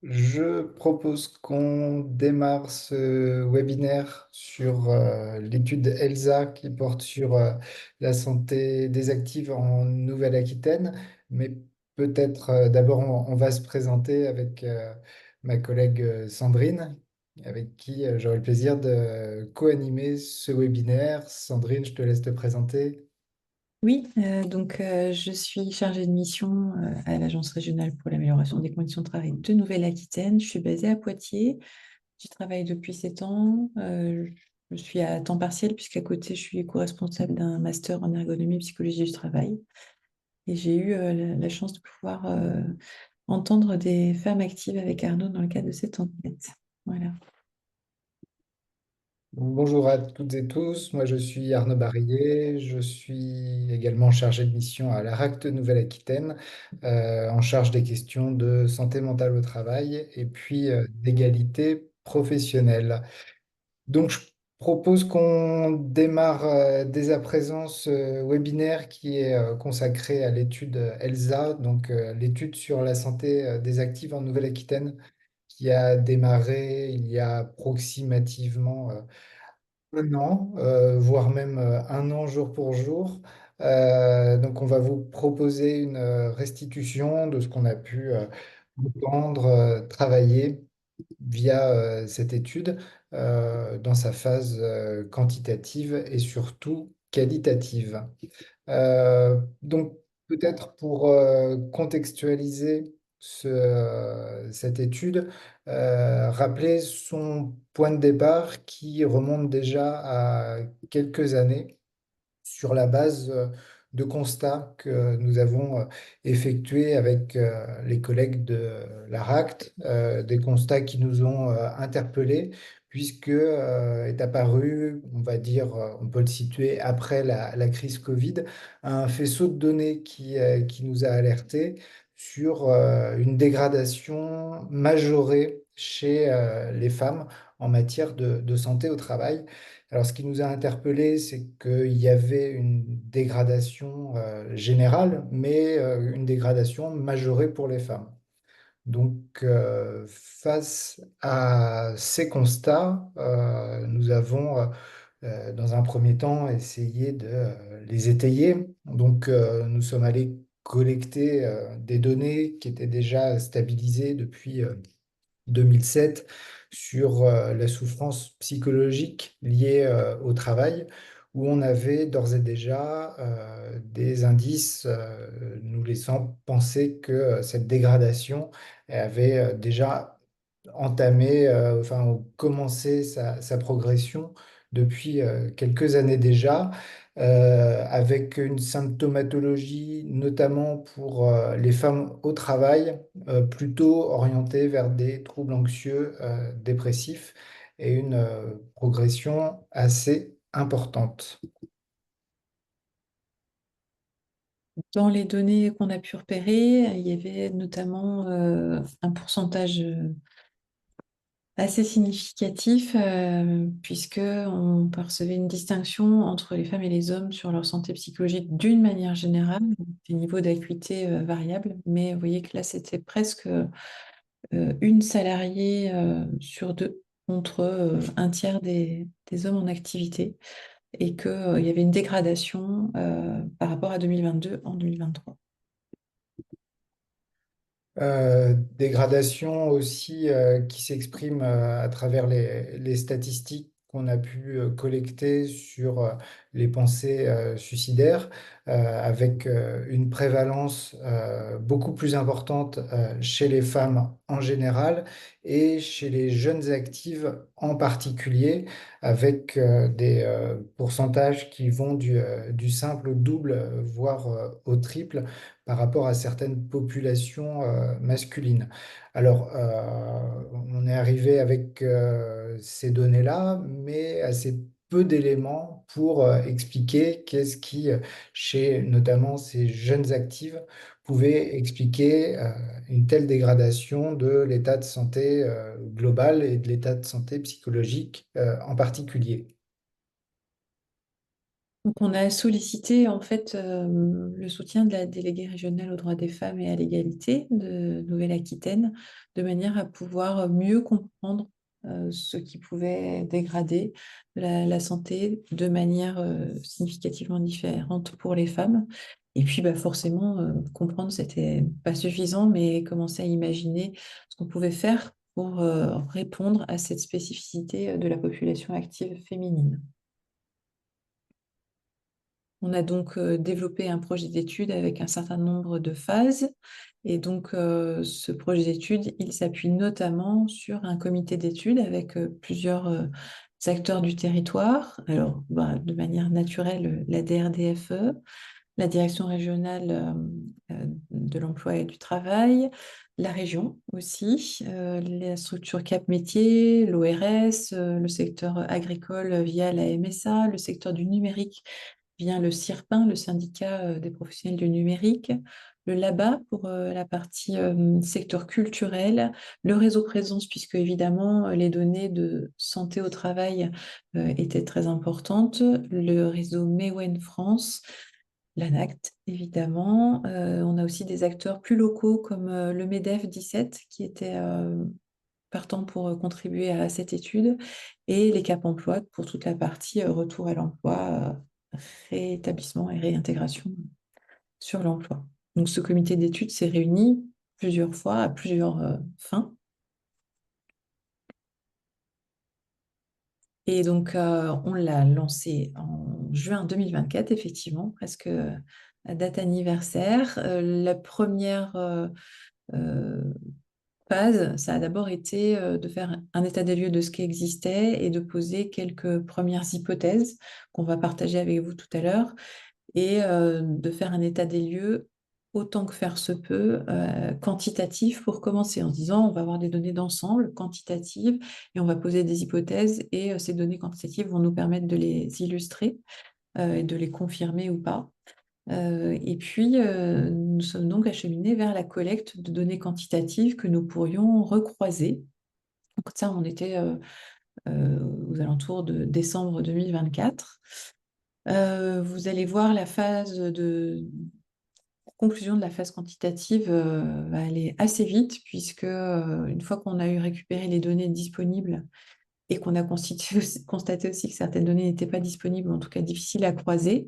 Je propose qu'on démarre ce webinaire sur l'étude ELSA qui porte sur la santé des actifs en Nouvelle-Aquitaine. Mais peut-être d'abord on va se présenter avec ma collègue Sandrine, avec qui j'aurai le plaisir de co-animer ce webinaire. Sandrine, je te laisse te présenter. Oui, je suis chargée de mission à l'Agence régionale pour l'amélioration des conditions de travail de Nouvelle-Aquitaine. Je suis basée à Poitiers. J'y travaille depuis 7 ans. Je suis à temps partiel puisqu'à côté, je suis co-responsable d'un master en ergonomie et psychologie du travail. Et j'ai eu la chance de pouvoir entendre des femmes actives avec Arnaud dans le cadre de cette enquête. Voilà. Bonjour à toutes et tous, moi je suis Arnaud Barillet, je suis également chargé de mission à l'ARACT Nouvelle-Aquitaine, en charge des questions de santé mentale au travail et puis d'égalité professionnelle. Donc je propose qu'on démarre dès à présent ce webinaire qui est consacré à l'étude ELSA, donc l'étude sur la santé des actifs en Nouvelle-Aquitaine, qui a démarré il y a approximativement un an, voire même un an jour pour jour. Donc, on va vous proposer une restitution de ce qu'on a pu entendre, travailler via cette étude dans sa phase quantitative et surtout qualitative. Donc, peut-être pour contextualiser cette étude, rappeler son point de départ qui remonte déjà à quelques années sur la base de constats que nous avons effectués avec les collègues de l'ARACT, des constats qui nous ont interpellés, puisque est apparu, on va dire, on peut le situer après la crise Covid, un faisceau de données qui nous a alertés sur une dégradation majorée chez les femmes en matière de santé au travail. Alors, ce qui nous a interpellés, c'est qu'il y avait une dégradation générale, mais une dégradation majorée pour les femmes. Donc, face à ces constats, nous avons, dans un premier temps, essayé de les étayer. Donc, nous sommes allés collecter des données qui étaient déjà stabilisées depuis 2007 sur la souffrance psychologique liée au travail, où on avait d'ores et déjà des indices nous laissant penser que cette dégradation avait déjà entamé, enfin commencé sa progression depuis quelques années déjà, avec une symptomatologie notamment pour les femmes au travail, plutôt orientée vers des troubles anxieux, dépressifs et une progression assez importante. Dans les données qu'on a pu repérer, il y avait notamment un pourcentage assez significatif, puisque on percevait une distinction entre les femmes et les hommes sur leur santé psychologique d'une manière générale, des niveaux d'acuité variables, mais vous voyez que là, c'était presque une salariée sur deux contre un tiers des hommes en activité, et qu'il y avait une dégradation par rapport à 2022 en 2023. Dégradation aussi qui s'exprime à travers les statistiques qu'on a pu collecter sur les pensées suicidaires, avec une prévalence beaucoup plus importante chez les femmes en général et chez les jeunes actives en particulier, avec des pourcentages qui vont du simple au double, voire au triple par rapport à certaines populations masculines. Alors, on est arrivé avec ces données-là, mais assez peu d'éléments pour expliquer qu'est-ce qui, chez notamment ces jeunes actives, pouvait expliquer une telle dégradation de l'état de santé global et de l'état de santé psychologique en particulier. Donc, on a sollicité en fait le soutien de la déléguée régionale aux droits des femmes et à l'égalité de Nouvelle-Aquitaine, de manière à pouvoir mieux comprendre ce qui pouvait dégrader la santé de manière significativement différente pour les femmes. Et puis, bah, forcément, comprendre, c'était pas suffisant, mais commencer à imaginer ce qu'on pouvait faire pour répondre à cette spécificité de la population active féminine. On a donc développé un projet d'étude avec un certain nombre de phases. Et donc, ce projet d'étude, il s'appuie notamment sur un comité d'études avec plusieurs acteurs du territoire. Alors, bah, de manière naturelle, la DRDFE, la Direction régionale de l'emploi et du travail, la région aussi, la structure Cap Métier, l'ORS, le secteur agricole via la MSA, le secteur du numérique via le CIRPIN, le syndicat des professionnels du numérique, le LABA pour la partie secteur culturel, le réseau présence, puisque évidemment les données de santé au travail étaient très importantes, le réseau Mewen France, l'ANACT, évidemment. On a aussi des acteurs plus locaux comme le MEDEF 17 qui était partant pour contribuer à cette étude et les Cap Emploi pour toute la partie retour à l'emploi, réétablissement et réintégration sur l'emploi. Donc ce comité d'études s'est réuni plusieurs fois à plusieurs fins. Et donc, on l'a lancé en juin 2024, effectivement, presque à date anniversaire. La première euh, phase, ça a d'abord été de faire un état des lieux de ce qui existait et de poser quelques premières hypothèses qu'on va partager avec vous tout à l'heure et de faire un état des lieux autant que faire se peut, quantitatif pour commencer en se disant on va avoir des données d'ensemble quantitatives et on va poser des hypothèses et ces données quantitatives vont nous permettre de les illustrer et de les confirmer ou pas. Et puis, nous sommes donc acheminés vers la collecte de données quantitatives que nous pourrions recroiser. Donc ça, on était aux alentours de décembre 2024. Vous allez voir la phase de conclusion de la phase quantitative va aller assez vite, puisque une fois qu'on a eu récupéré les données disponibles et qu'on a constaté aussi que certaines données n'étaient pas disponibles, en tout cas difficiles à croiser,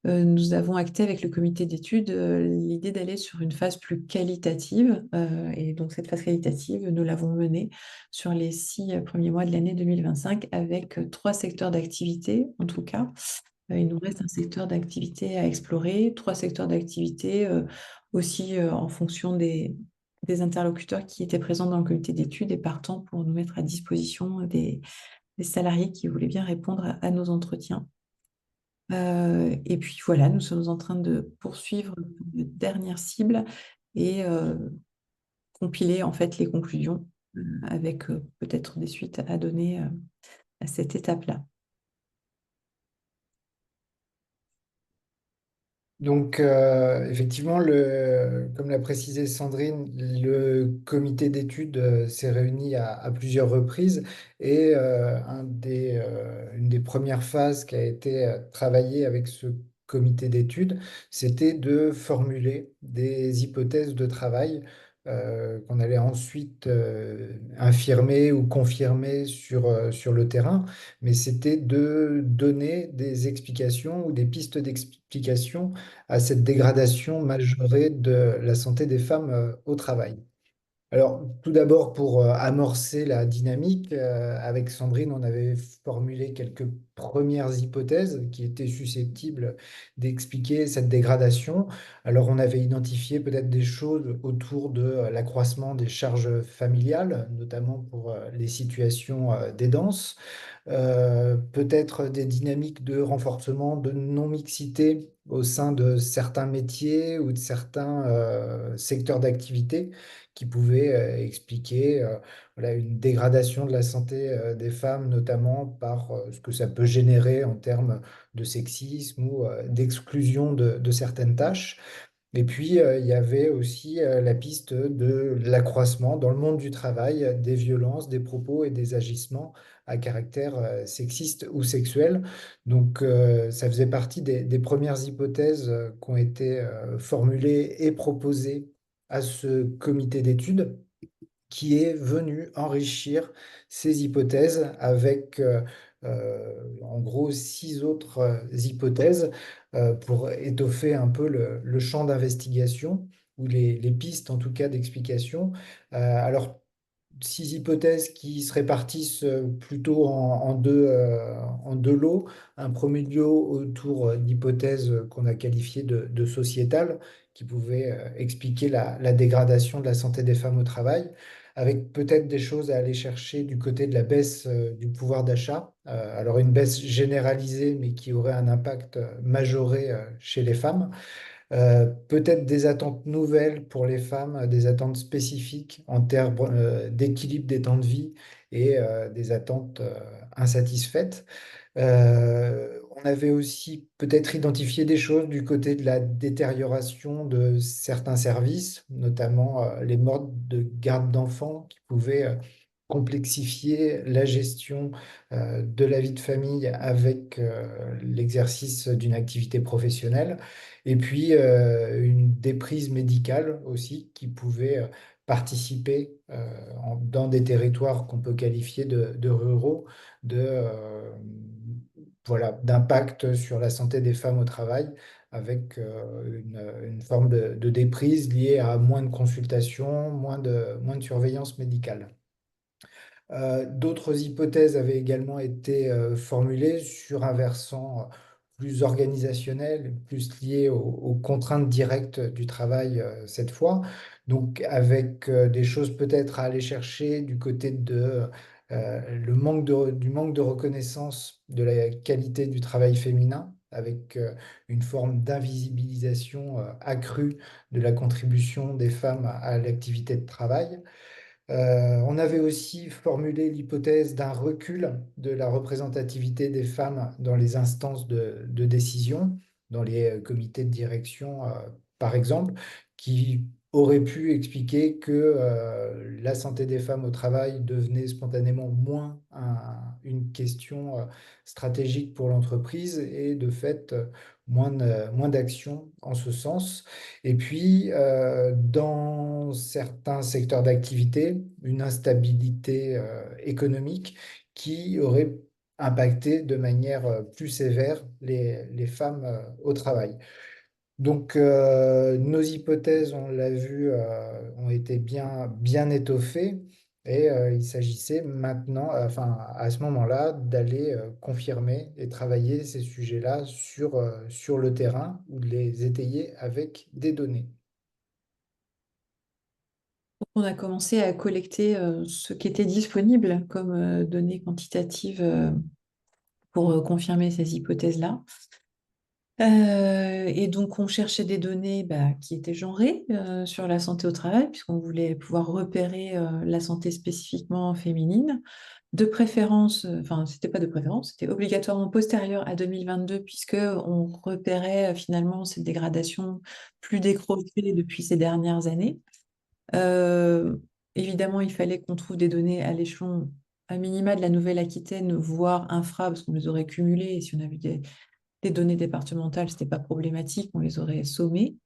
nous avons acté avec le comité d'études l'idée d'aller sur une phase plus qualitative. Et donc cette phase qualitative, nous l'avons menée sur les 6 premiers mois de l'année 2025 avec 3 secteurs d'activité en tout cas. Il nous reste un secteur d'activité à explorer, 3 secteurs d'activité aussi en fonction des interlocuteurs qui étaient présents dans le comité d'études et partant pour nous mettre à disposition des salariés qui voulaient bien répondre à nos entretiens. Et puis voilà, nous sommes en train de poursuivre une dernière cible et compiler en fait les conclusions avec peut-être des suites à donner à cette étape-là. Donc, effectivement, comme l'a précisé Sandrine, le comité d'études s'est réuni à plusieurs reprises et une des premières phases qui a été travaillée avec ce comité d'études, c'était de formuler des hypothèses de travail qu'on allait ensuite infirmer ou confirmer sur le terrain, mais c'était de donner des explications ou des pistes d'explication à cette dégradation majorée de la santé des femmes au travail. Alors, tout d'abord, pour amorcer la dynamique, avec Sandrine, on avait formulé quelques premières hypothèses qui étaient susceptibles d'expliquer cette dégradation. Alors, on avait identifié peut-être des choses autour de l'accroissement des charges familiales, notamment pour les situations d'aidance, peut-être des dynamiques de renforcement de non-mixité au sein de certains métiers ou de certains secteurs d'activité qui pouvaient expliquer voilà, une dégradation de la santé des femmes, notamment par ce que ça peut générer en termes de sexisme ou d'exclusion de certaines tâches. Et puis, il y avait aussi la piste de l'accroissement dans le monde du travail des violences, des propos et des agissements à caractère sexiste ou sexuel. Donc, ça faisait partie des premières hypothèses qui ont été formulées et proposées à ce comité d'études qui est venu enrichir ces hypothèses avec en gros 6 autres hypothèses pour étoffer un peu le champ d'investigation ou les pistes en tout cas d'explication. Alors 6 hypothèses qui se répartissent plutôt en deux lots. Un premier lot autour d'hypothèses qu'on a qualifiées de sociétales, qui pouvaient expliquer la dégradation de la santé des femmes au travail, avec peut-être des choses à aller chercher du côté de la baisse du pouvoir d'achat. Alors une baisse généralisée, mais qui aurait un impact majoré chez les femmes. Peut-être des attentes nouvelles pour les femmes, des attentes spécifiques en termes d'équilibre des temps de vie et des attentes insatisfaites. On avait aussi peut-être identifié des choses du côté de la détérioration de certains services, notamment les modes de garde d'enfants qui pouvaient complexifier la gestion de la vie de famille avec l'exercice d'une activité professionnelle. Et puis une déprise médicale aussi qui pouvait participer dans des territoires qu'on peut qualifier de ruraux voilà, d'impact sur la santé des femmes au travail, avec une forme de déprise liée à moins de consultations, moins de surveillance médicale. D'autres hypothèses avaient également été formulées sur un versant plus organisationnel, plus lié aux contraintes directes du travail cette fois. Donc avec des choses peut-être à aller chercher du côté du manque de reconnaissance de la qualité du travail féminin, avec une forme d'invisibilisation accrue de la contribution des femmes à l'activité de travail. On avait aussi formulé l'hypothèse d'un recul de la représentativité des femmes dans les instances de décision, dans les comités de direction, par exemple, qui aurait pu expliquer que la santé des femmes au travail devenait spontanément moins une question stratégique pour l'entreprise et de fait moins d'action en ce sens. Et puis, dans certains secteurs d'activité, une instabilité économique qui aurait impacté de manière plus sévère les femmes au travail. Donc, nos hypothèses, on l'a vu, ont été bien étoffées et il s'agissait maintenant, enfin, à ce moment-là, d'aller confirmer et travailler ces sujets-là sur le terrain ou de les étayer avec des données. On a commencé à collecter ce qui était disponible comme données quantitatives pour confirmer ces hypothèses-là. Et donc, on cherchait des données qui étaient genrées sur la santé au travail, puisqu'on voulait pouvoir repérer la santé spécifiquement féminine. De préférence, enfin, c'était pas de préférence, c'était obligatoirement postérieur à 2022, puisque on repérait finalement cette dégradation plus décrochée depuis ces dernières années. Euh, Évidemment, il fallait qu'on trouve des données à l'échelon à minima de la Nouvelle-Aquitaine, voire infra, parce qu'on les aurait cumulées, et si on avait des données départementales, ce n'était pas problématique, on les aurait sommées.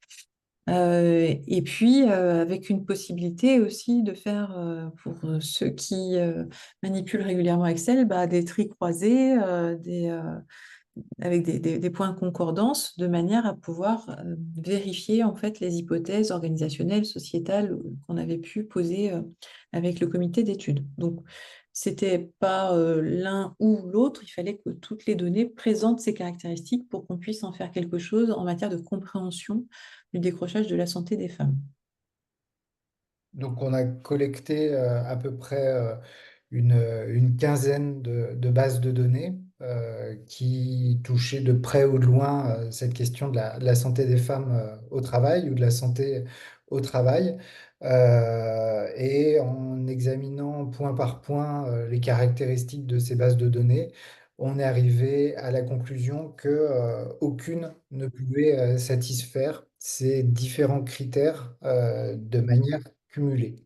Et puis, avec une possibilité aussi de faire, pour ceux qui manipulent régulièrement Excel, des tris croisés, avec des points de concordance, de manière à pouvoir vérifier en fait les hypothèses organisationnelles, sociétales qu'on avait pu poser avec le comité d'études. Donc, c'était pas l'un ou l'autre, il fallait que toutes les données présentent ces caractéristiques pour qu'on puisse en faire quelque chose en matière de compréhension du décrochage de la santé des femmes. Donc, on a collecté à peu près une quinzaine de bases de données qui touchaient de près ou de loin cette question de la santé des femmes au travail ou de la santé au travail. Et en examinant point par point les caractéristiques de ces bases de données, on est arrivé à la conclusion que aucune ne pouvait satisfaire ces différents critères de manière cumulée.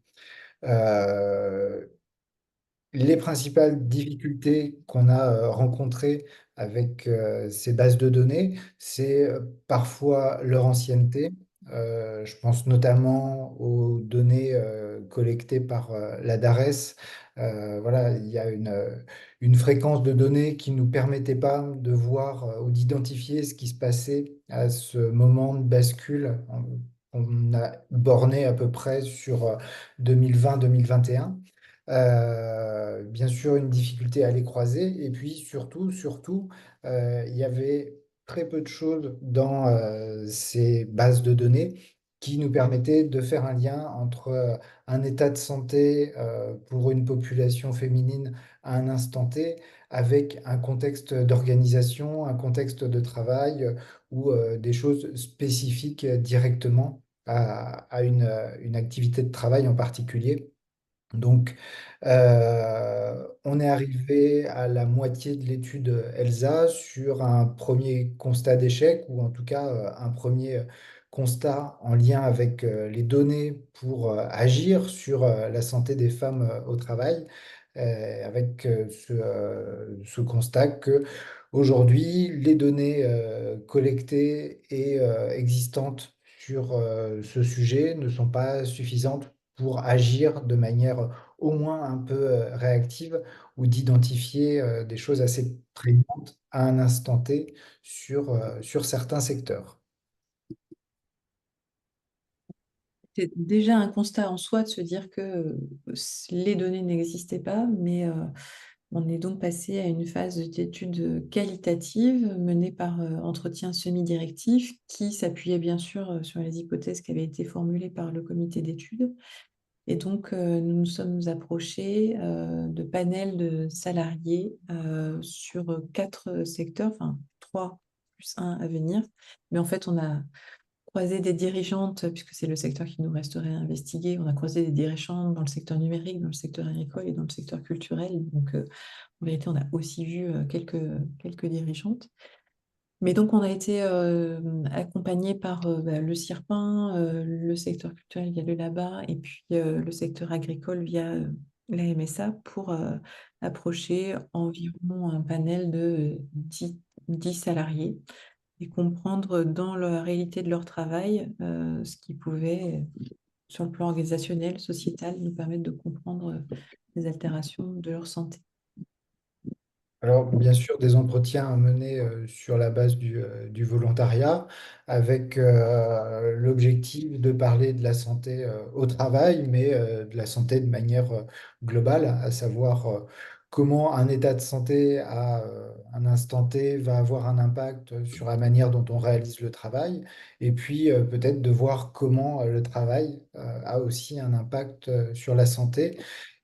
Euh, les principales difficultés qu'on a rencontrées avec ces bases de données, c'est parfois leur ancienneté. Je pense notamment aux données collectées par la DARES. Voilà, il y a une fréquence de données qui ne nous permettait pas de voir ou d'identifier ce qui se passait à ce moment de bascule. On a borné à peu près sur 2020-2021. Bien sûr, une difficulté à les croiser. Et puis, surtout, il y avait très peu de choses dans ces bases de données qui nous permettaient de faire un lien entre un état de santé pour une population féminine à un instant T avec un contexte d'organisation, un contexte de travail ou des choses spécifiques directement à une activité de travail en particulier. Donc, on est arrivé à la moitié de l'étude ELSA sur un premier constat d'échec, ou en tout cas un premier constat en lien avec les données pour agir sur la santé des femmes au travail, avec ce constat que aujourd'hui, les données collectées et existantes sur ce sujet ne sont pas suffisantes pour agir de manière au moins un peu réactive ou d'identifier des choses assez prégnantes à un instant T sur certains secteurs. C'est déjà un constat en soi de se dire que les données n'existaient pas, mais on est donc passé à une phase d'étude qualitative menée par entretien semi-directif qui s'appuyait bien sûr sur les hypothèses qui avaient été formulées par le comité d'études. Et donc, nous nous sommes approchés de panels de salariés sur quatre secteurs, enfin trois plus un à venir. Mais en fait, on a croisé des dirigeantes, puisque c'est le secteur qui nous resterait à investiguer, on a croisé des dirigeantes dans le secteur numérique, dans le secteur agricole et dans le secteur culturel. Donc, en vérité, on a aussi vu quelques dirigeantes. Mais donc, on a été accompagné par le CIRPin, le secteur culturel via le LABA et puis le secteur agricole via la MSA pour approcher environ un panel de 10 salariés et comprendre dans la réalité de leur travail ce qui pouvait, sur le plan organisationnel, sociétal, nous permettre de comprendre les altérations de leur santé. Alors, bien sûr, des entretiens à mener sur la base du volontariat, avec l'objectif de parler de la santé au travail, mais de la santé de manière globale, à savoir comment un état de santé à un instant T va avoir un impact sur la manière dont on réalise le travail, et puis peut-être de voir comment le travail a aussi un impact sur la santé.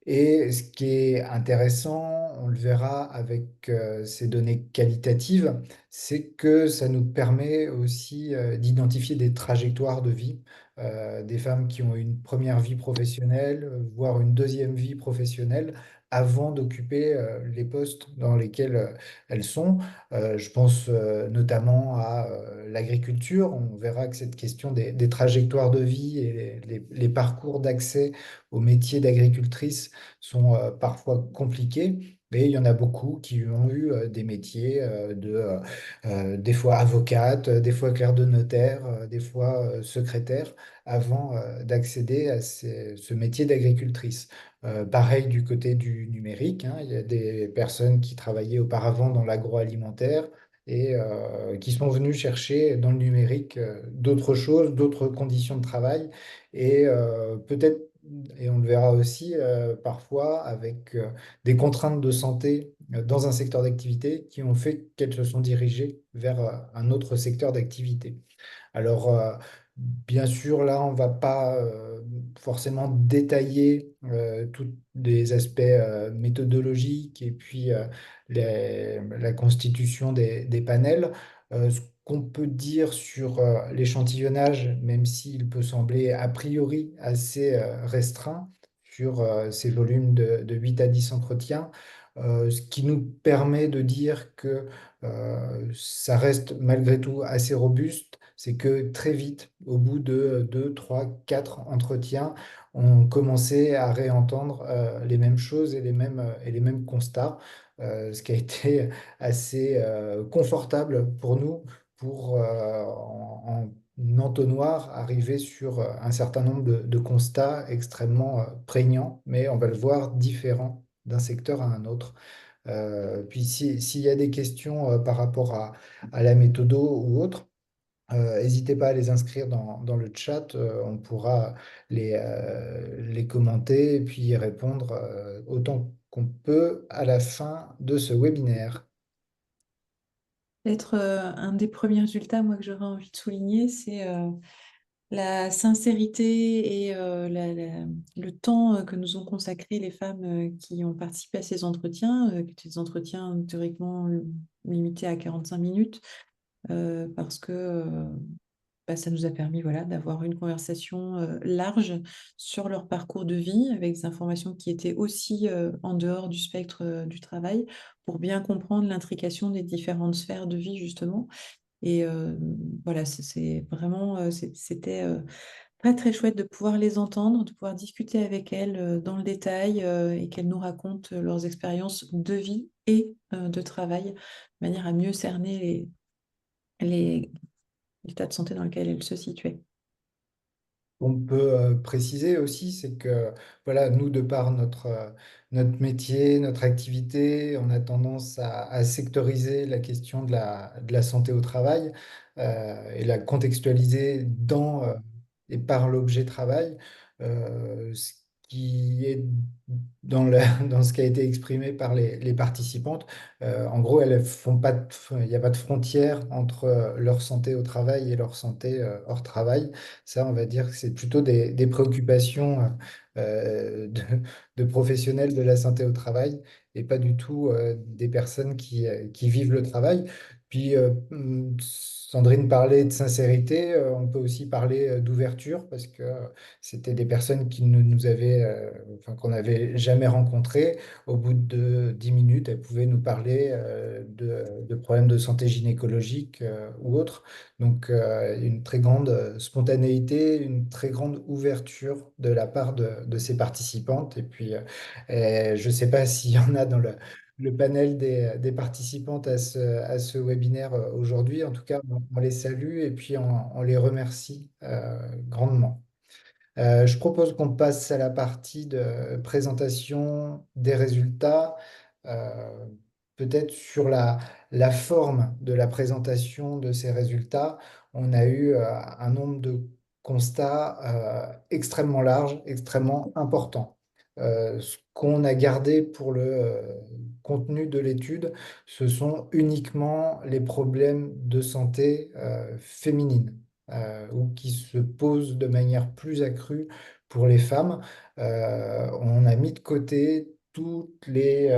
Et ce qui est intéressant, on le verra avec ces données qualitatives, c'est que ça nous permet aussi d'identifier des trajectoires de vie, des femmes qui ont une première vie professionnelle, voire une deuxième vie professionnelle, avant d'occuper les postes dans lesquels elles sont. Je pense notamment à l'agriculture. On verra que cette question des trajectoires de vie et les parcours d'accès au métier d'agricultrice sont parfois compliqués, mais il y en a beaucoup qui ont eu des métiers des fois avocate, des fois clerc de notaire, des fois secrétaire, avant d'accéder à ce métier d'agricultrice. Pareil du côté du numérique, hein, il y a des personnes qui travaillaient auparavant dans l'agroalimentaire et qui sont venues chercher dans le numérique d'autres choses, d'autres conditions de travail et peut-être et on le verra aussi parfois avec des contraintes de santé dans un secteur d'activité qui ont fait qu'elles se sont dirigées vers un autre secteur d'activité. Alors, bien sûr, là, on ne va pas forcément détailler tous les aspects méthodologiques et puis la constitution des panels. Ce qu'on peut dire sur l'échantillonnage, même s'il peut sembler a priori assez restreint sur ces volumes de 8 à 10 entretiens, ce qui nous permet de dire que ça reste malgré tout assez robuste, c'est que très vite, au bout de 2, 3, 4 entretiens, on commençait à réentendre les mêmes choses et les mêmes constats, ce qui a été assez confortable pour nous pour, en entonnoir, arriver sur un certain nombre de constats extrêmement prégnants, mais on va le voir différents d'un secteur à un autre. Puis s'il y a des questions par rapport à la méthodo ou autre, n'hésitez pas à les inscrire dans le chat. On pourra les commenter et puis y répondre autant qu'on peut à la fin de ce webinaire. Peut-être un des premiers résultats, moi, que j'aurais envie de souligner, c'est la sincérité et le temps que nous ont consacré les femmes qui ont participé à ces entretiens, qui étaient des entretiens théoriquement limités à 45 minutes, parce que bah, ça nous a permis voilà, d'avoir une conversation large sur leur parcours de vie, avec des informations qui étaient aussi en dehors du spectre du travail, pour bien comprendre l'intrication des différentes sphères de vie, justement. Et voilà, c'est vraiment, c'était très très chouette de pouvoir les entendre, de pouvoir discuter avec elles dans le détail et qu'elles nous racontent leurs expériences de vie et de travail, de manière à mieux cerner les, l'état de santé dans lequel elles se situaient. On peut préciser aussi, c'est que voilà, nous, de par notre métier, notre activité, on a tendance à sectoriser la question de la santé au travail et la contextualiser et par l'objet travail, ce qui est dans ce qui a été exprimé par les participantes. En gros, elles font pas il n'y a pas de frontière entre leur santé au travail et leur santé hors travail. Ça, on va dire que c'est plutôt des préoccupations de professionnels de la santé au travail et pas du tout des personnes qui vivent le travail. Puis, Sandrine parlait de sincérité, on peut aussi parler d'ouverture parce que c'était des personnes qui ne nous avaient, enfin, qu'on n'avait jamais rencontrées. Au bout de 10 minutes, elles pouvaient nous parler de problèmes de santé gynécologique ou autres. Donc, une très grande spontanéité, une très grande ouverture de la part de ces participantes. Et puis, je ne sais pas s'il y en a dans le panel des participantes à ce webinaire aujourd'hui. En tout cas, on les salue et puis on les remercie grandement. Je propose qu'on passe à la partie de présentation des résultats, euh, peut-être sur la forme de la présentation de ces résultats. On a eu un nombre de constats extrêmement large, extrêmement important. Ce qu'on a gardé pour le contenu de l'étude, ce sont uniquement les problèmes de santé féminine ou qui se posent de manière plus accrue pour les femmes. On a mis de côté tous les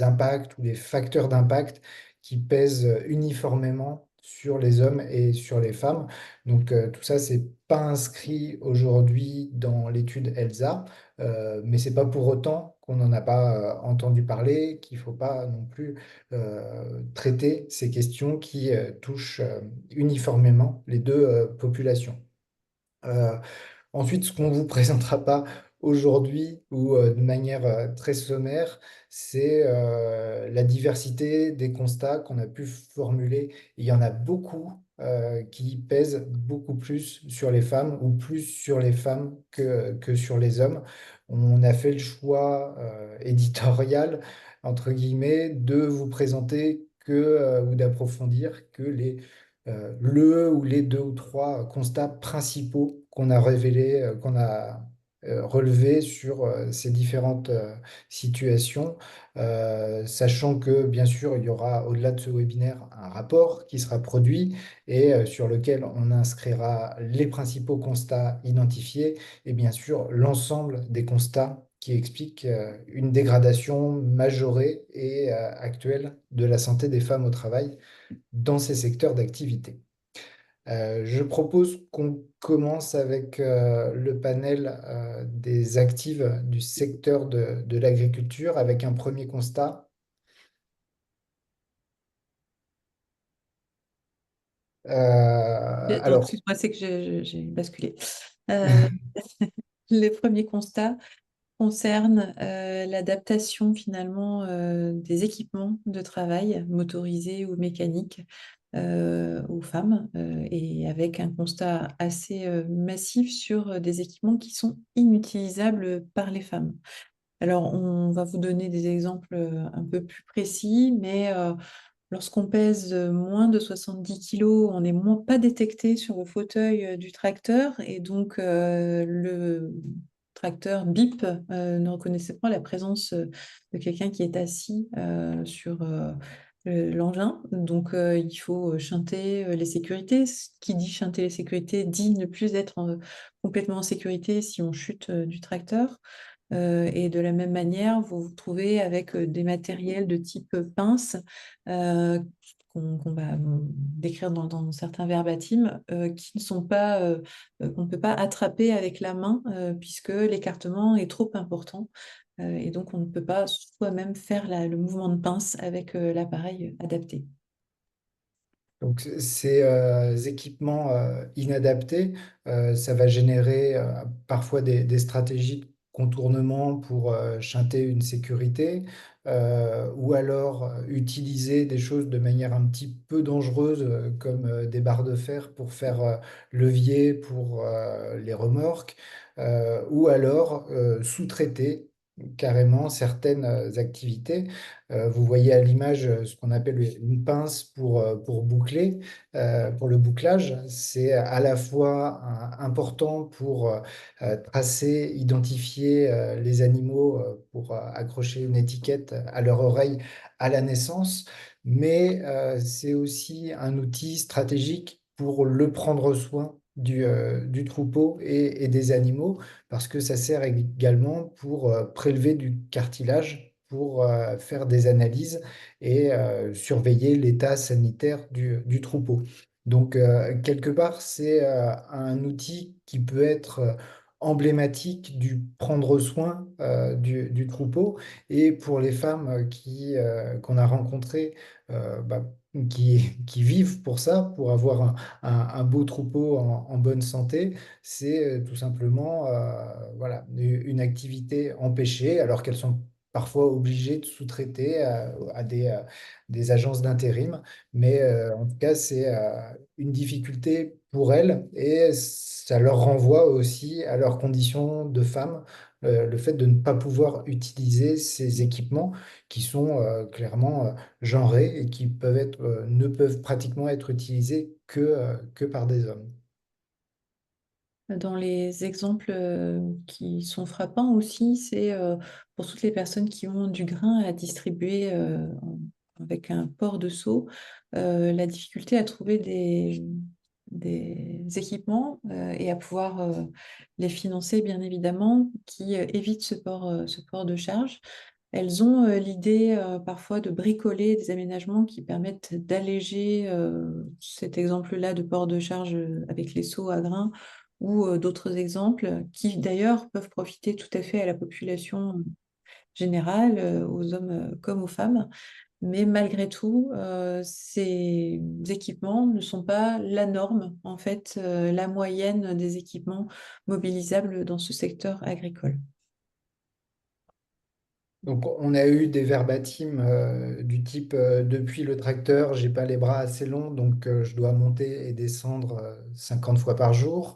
impacts ou les facteurs d'impact qui pèsent uniformément sur les hommes et sur les femmes. Donc tout ça, c'est pas inscrit aujourd'hui dans l'étude ELSA, mais c'est pas pour autant qu'on n'en a pas entendu parler, qu'il faut pas non plus traiter ces questions qui touchent uniformément les deux populations. Euh, Ensuite, ce qu'on ne vous présentera pas aujourd'hui ou de manière très sommaire, c'est la diversité des constats qu'on a pu formuler. Il y en a beaucoup qui pèsent beaucoup plus sur les femmes ou plus sur les femmes que sur les hommes. On a fait le choix éditorial, entre guillemets, de vous présenter ou d'approfondir que le ou les deux ou trois constats principaux qu'on a révélés, qu'on a relevés sur ces différentes situations, sachant que bien sûr, il y aura au-delà de ce webinaire un rapport qui sera produit et sur lequel on inscrira les principaux constats identifiés et bien sûr l'ensemble des constats qui expliquent une dégradation majorée et actuelle de la santé des femmes au travail dans ces secteurs d'activité. Je propose qu'on commence avec le panel des actives du secteur de l'agriculture avec un premier constat. Donc, Alors, excuse-moi, c'est que j'ai basculé. Euh, les premiers constats concernent l'adaptation finalement des équipements de travail, motorisés ou mécaniques, aux femmes, et avec un constat assez massif sur des équipements qui sont inutilisables par les femmes. Alors, on va vous donner des exemples un peu plus précis, mais lorsqu'on pèse moins de 70 kilos, on n'est pas détecté sur le fauteuil du tracteur et donc le tracteur bip ne reconnaissait pas la présence de quelqu'un qui est assis sur l'engin. Donc il faut chanter les sécurités. Ce qui dit chanter les sécurités dit ne plus être complètement en sécurité si on chute du tracteur. Et de la même manière, vous vous trouvez avec des matériels de type pince euh, qu'on va décrire dans certains verbatim, qui ne sont pas, qu'on ne peut pas attraper avec la main puisque l'écartement est trop important. Et donc, on ne peut pas soi-même faire le mouvement de pince avec l'appareil adapté. donc, ces équipements inadaptés, ça va générer parfois des stratégies de contournement pour chanter une sécurité, ou alors utiliser des choses de manière un petit peu dangereuse, comme des barres de fer pour faire levier pour les remorques, ou alors sous-traiter carrément certaines activités. Vous voyez à l'image ce qu'on appelle une pince pour boucler, pour le bouclage. C'est à la fois important pour tracer, identifier les animaux, pour accrocher une étiquette à leur oreille à la naissance, mais c'est aussi un outil stratégique pour le prendre soin du troupeau et des animaux, parce que ça sert également pour prélever du cartilage, pour faire des analyses et surveiller l'état sanitaire du troupeau. Donc, quelque part, c'est un outil qui peut être emblématique du prendre soin du troupeau. Et pour les femmes qu'on a rencontrées, bah, qui vivent pour ça, pour avoir un beau troupeau en bonne santé, c'est tout simplement voilà, une activité empêchée, alors qu'elles sont parfois obligées de sous-traiter à des agences d'intérim. Mais en tout cas, c'est une difficulté pour elles et ça leur renvoie aussi à leurs conditions de femmes, le fait de ne pas pouvoir utiliser ces équipements qui sont clairement genrés et qui ne peuvent pratiquement être utilisés que par des hommes. Dans les exemples qui sont frappants aussi, c'est pour toutes les personnes qui ont du grain à distribuer avec un port de seau, la difficulté à trouver des équipements et à pouvoir les financer, bien évidemment, qui évitent ce port de charge. Elles ont l'idée parfois de bricoler des aménagements qui permettent d'alléger cet exemple-là de port de charge avec les seaux à grains ou d'autres exemples qui d'ailleurs peuvent profiter tout à fait à la population générale, aux hommes comme aux femmes. Mais malgré tout, ces équipements ne sont pas la norme, en fait, la moyenne des équipements mobilisables dans ce secteur agricole. Donc, on a eu des verbatims du type depuis le tracteur, j'ai pas les bras assez longs, donc je dois monter et descendre 50 fois par jour.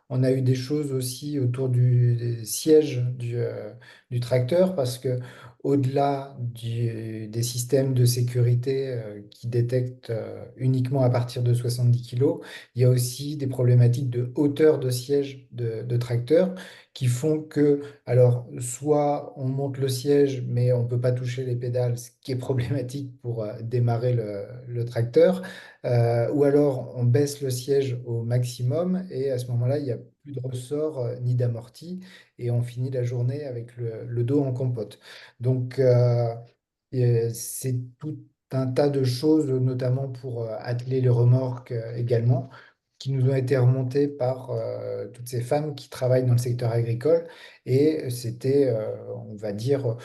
On a eu des choses aussi autour des sièges du tracteur, parce que au-delà des systèmes de sécurité qui détectent uniquement à partir de 70 kilos, il y a aussi des problématiques de hauteur de siège de tracteur qui font que, alors, soit on monte le siège, mais on ne peut pas toucher les pédales, ce qui est problématique pour démarrer le tracteur, ou alors on baisse le siège au maximum et à ce moment-là, il n'y a plus de ressort ni d'amorti et on finit la journée avec le dos en compote. Donc, c'est tout un tas de choses, notamment pour atteler les remorques également, qui nous ont été remontées par toutes ces femmes qui travaillent dans le secteur agricole. Et c'était, on va dire,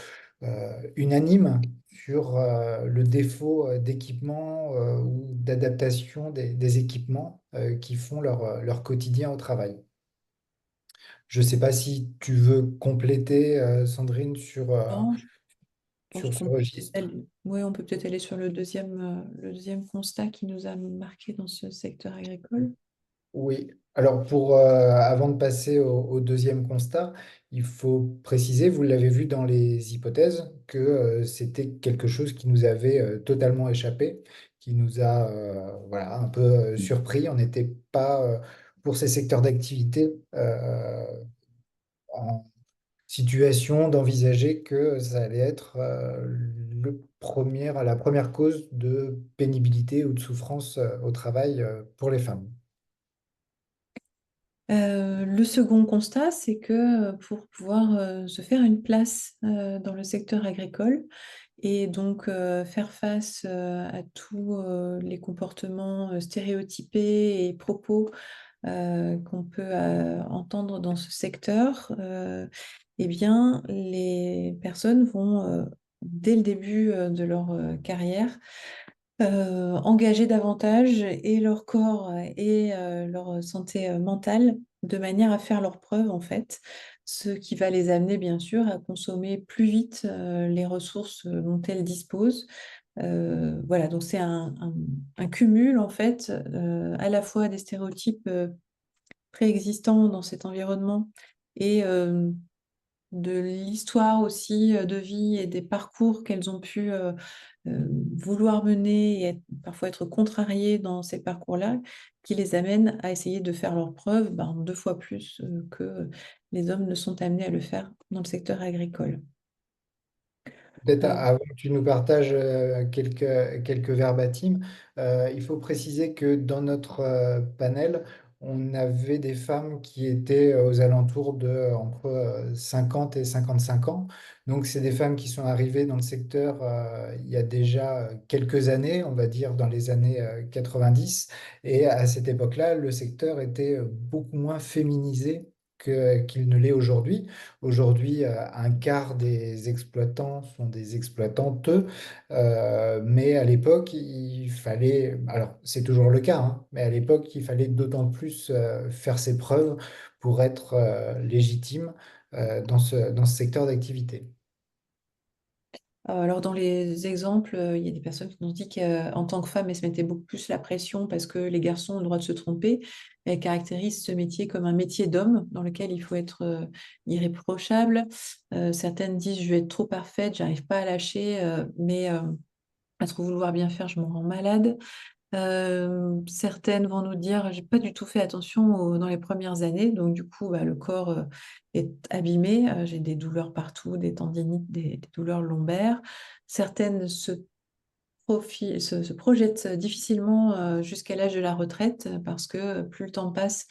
unanime sur le défaut d'équipement ou d'adaptation des équipements qui font leur quotidien au travail. Je ne sais pas si tu veux compléter, Sandrine, Non, je pense sur ce qu'on peut peut-être registre. aller, ouais, on peut peut-être aller sur le deuxième constat qui nous a marqué dans ce secteur agricole. Oui, alors avant de passer au deuxième constat, il faut préciser, vous l'avez vu dans les hypothèses, que c'était quelque chose qui nous avait totalement échappé, qui nous a voilà, un peu surpris. On n'était pas, pour ces secteurs d'activité, en situation d'envisager que ça allait être la première cause de pénibilité ou de souffrance au travail pour les femmes. Le second constat, c'est que pour pouvoir se faire une place dans le secteur agricole et donc faire face à tous les comportements stéréotypés et propos qu'on peut entendre dans ce secteur, eh bien, les personnes vont, dès le début de leur carrière, engager davantage et leur corps et leur santé mentale de manière à faire leurs preuves, en fait, ce qui va les amener, bien sûr, à consommer plus vite les ressources dont elles disposent. Voilà, donc c'est un cumul, en fait, à la fois des stéréotypes préexistants dans cet environnement et de l'histoire aussi de vie et des parcours qu'elles ont pu vouloir mener et parfois être contrariées dans ces parcours-là, qui les amènent à essayer de faire leurs preuves ben, deux fois plus que les hommes ne sont amenés à le faire dans le secteur agricole. Peut-être Euh, avant que tu nous partages quelques verbatims, il faut préciser que dans notre panel, on avait des femmes qui étaient aux alentours de entre 50 et 55 ans. Donc, c'est des femmes qui sont arrivées dans le secteur il y a déjà quelques années, on va dire dans les années 90. Et à cette époque-là, le secteur était beaucoup moins féminisé qu'il ne l'est aujourd'hui. Aujourd'hui, un quart des exploitants sont des exploitantes, mais à l'époque, il fallait, alors c'est toujours le cas, hein, mais à l'époque, il fallait d'autant plus faire ses preuves pour être légitime dans ce secteur d'activité. Alors, dans les exemples, il y a des personnes qui nous ont dit qu'en tant que femme, elles se mettaient beaucoup plus la pression parce que les garçons ont le droit de se tromper. Elles caractérisent ce métier comme un métier d'homme dans lequel il faut être irréprochable. Certaines disent, je vais être trop parfaite, j'arrive pas à lâcher, mais à trop vouloir bien faire, je m'en rends malade. Certaines vont nous dire, j'ai pas du tout fait attention dans les premières années, donc du coup, bah, le corps est abîmé, j'ai des douleurs partout, des tendinites, des douleurs lombaires. Certaines se projettent difficilement jusqu'à l'âge de la retraite parce que plus le temps passe,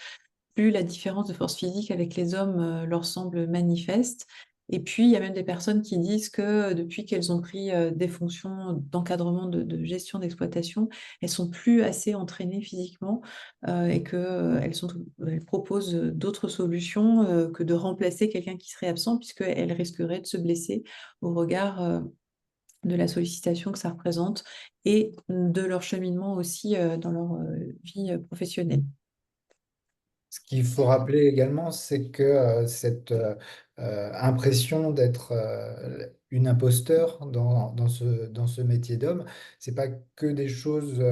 plus la différence de force physique avec les hommes leur semble manifeste. Et puis, il y a même des personnes qui disent que depuis qu'elles ont pris des fonctions d'encadrement, de gestion d'exploitation, elles sont plus assez entraînées physiquement et elles proposent d'autres solutions que de remplacer quelqu'un qui serait absent, puisqu'elles risqueraient de se blesser au regard de la sollicitation que ça représente et de leur cheminement aussi dans leur vie professionnelle. Ce qu'il faut rappeler également, c'est que cette impression d'être une imposteur dans ce métier d'homme, c'est pas que des choses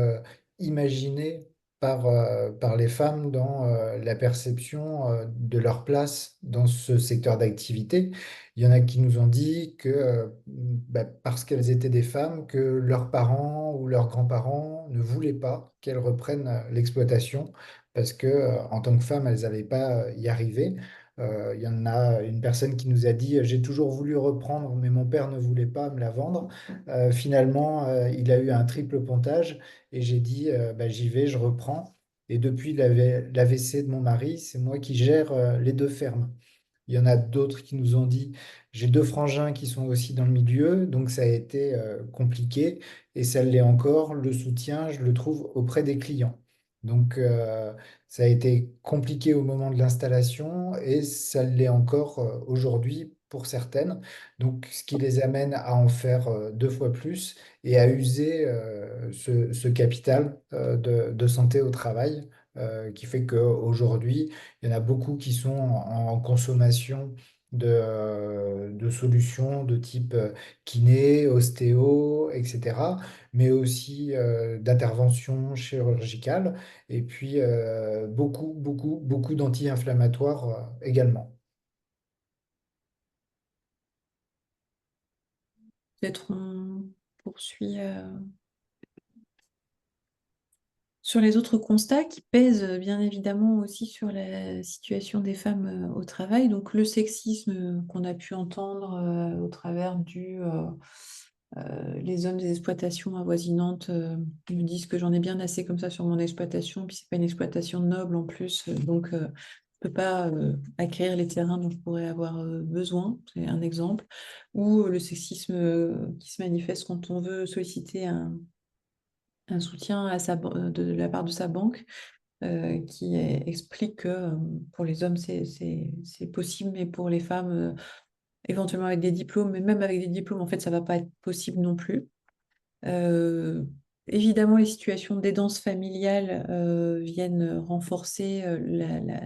imaginées par les femmes dans la perception de leur place dans ce secteur d'activité. Il y en a qui nous ont dit que parce qu'elles étaient des femmes, que leurs parents ou leurs grands-parents ne voulaient pas qu'elles reprennent l'exploitation parce que en tant que femme, elles n'allaient pas y arriver. Il y en a une personne qui nous a dit, j'ai toujours voulu reprendre, mais mon père ne voulait pas me la vendre. Finalement, il a eu un triple pontage et j'ai dit, j'y vais, je reprends. Et depuis l'AVC de mon mari, c'est moi qui gère les deux fermes. Il y en a d'autres qui nous ont dit, j'ai deux frangins qui sont aussi dans le milieu, donc ça a été compliqué et ça l'est encore. Le soutien, je le trouve auprès des clients. Donc ça a été compliqué au moment de l'installation et ça l'est encore aujourd'hui pour certaines, donc ce qui les amène à en faire deux fois plus et à user ce capital de santé au travail, qui fait qu'aujourd'hui, il y en a beaucoup qui sont en consommation de solutions de type kiné, ostéo, etc., mais aussi d'interventions chirurgicales, et puis beaucoup, beaucoup, beaucoup d'anti-inflammatoires également. Peut-être on poursuit sur les autres constats qui pèsent bien évidemment aussi sur la situation des femmes au travail. Donc le sexisme qu'on a pu entendre au travers les hommes des exploitations avoisinantes me disent que j'en ai bien assez comme ça sur mon exploitation, puis c'est pas une exploitation noble en plus, donc je peux pas acquérir les terrains dont je pourrais avoir besoin, c'est un exemple. Ou le sexisme qui se manifeste quand on veut solliciter un soutien de la part de sa banque explique que pour les hommes, c'est possible, mais pour les femmes, éventuellement avec des diplômes, mais même avec des diplômes, en fait, ça va pas être possible non plus. Euh, Évidemment, les situations d'aidance familiale viennent renforcer la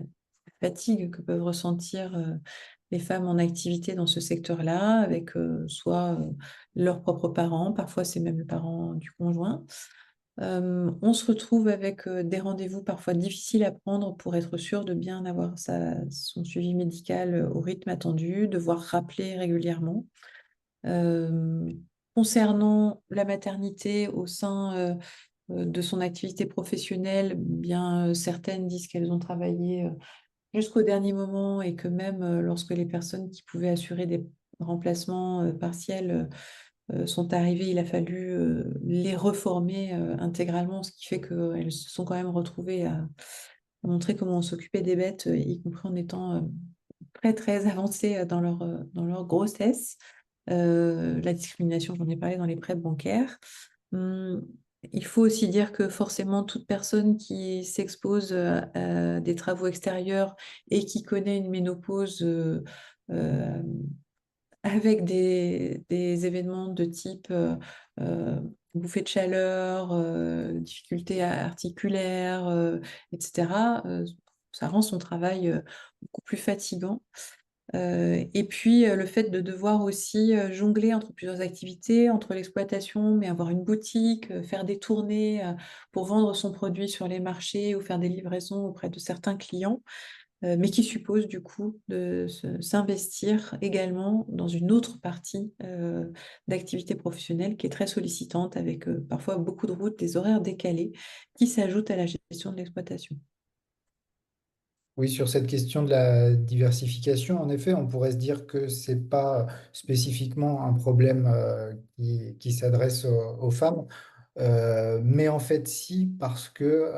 fatigue que peuvent ressentir les femmes en activité dans ce secteur-là, avec soit leurs propres parents, parfois c'est même le parent du conjoint. On se retrouve avec des rendez-vous parfois difficiles à prendre pour être sûr de bien avoir son suivi médical au rythme attendu, devoir rappeler régulièrement. Euh, Concernant la maternité au sein de son activité professionnelle, bien certaines disent qu'elles ont travaillé jusqu'au dernier moment et que même lorsque les personnes qui pouvaient assurer des remplacements partiels sont arrivées, il a fallu les reformer intégralement, ce qui fait qu'elles se sont quand même retrouvées à montrer comment on s'occupait des bêtes, y compris en étant très très avancées dans leur grossesse. La discrimination, j'en ai parlé dans les prêts bancaires. Hum, il faut aussi dire que forcément, toute personne qui s'expose à des travaux extérieurs et qui connaît une ménopause euh, avec des événements de type euh, bouffée de chaleur, difficultés articulaires, etc., ça rend son travail beaucoup plus fatigant. Et puis le fait de devoir aussi jongler entre plusieurs activités, entre l'exploitation, mais avoir une boutique, faire des tournées pour vendre son produit sur les marchés ou faire des livraisons auprès de certains clients, mais qui suppose du coup de s'investir également dans une autre partie d'activité professionnelle qui est très sollicitante, avec parfois beaucoup de routes, des horaires décalés, qui s'ajoutent à la gestion de l'exploitation. Oui, sur cette question de la diversification, en effet, on pourrait se dire que c'est pas spécifiquement un problème qui s'adresse aux femmes. Mais en fait, si, parce que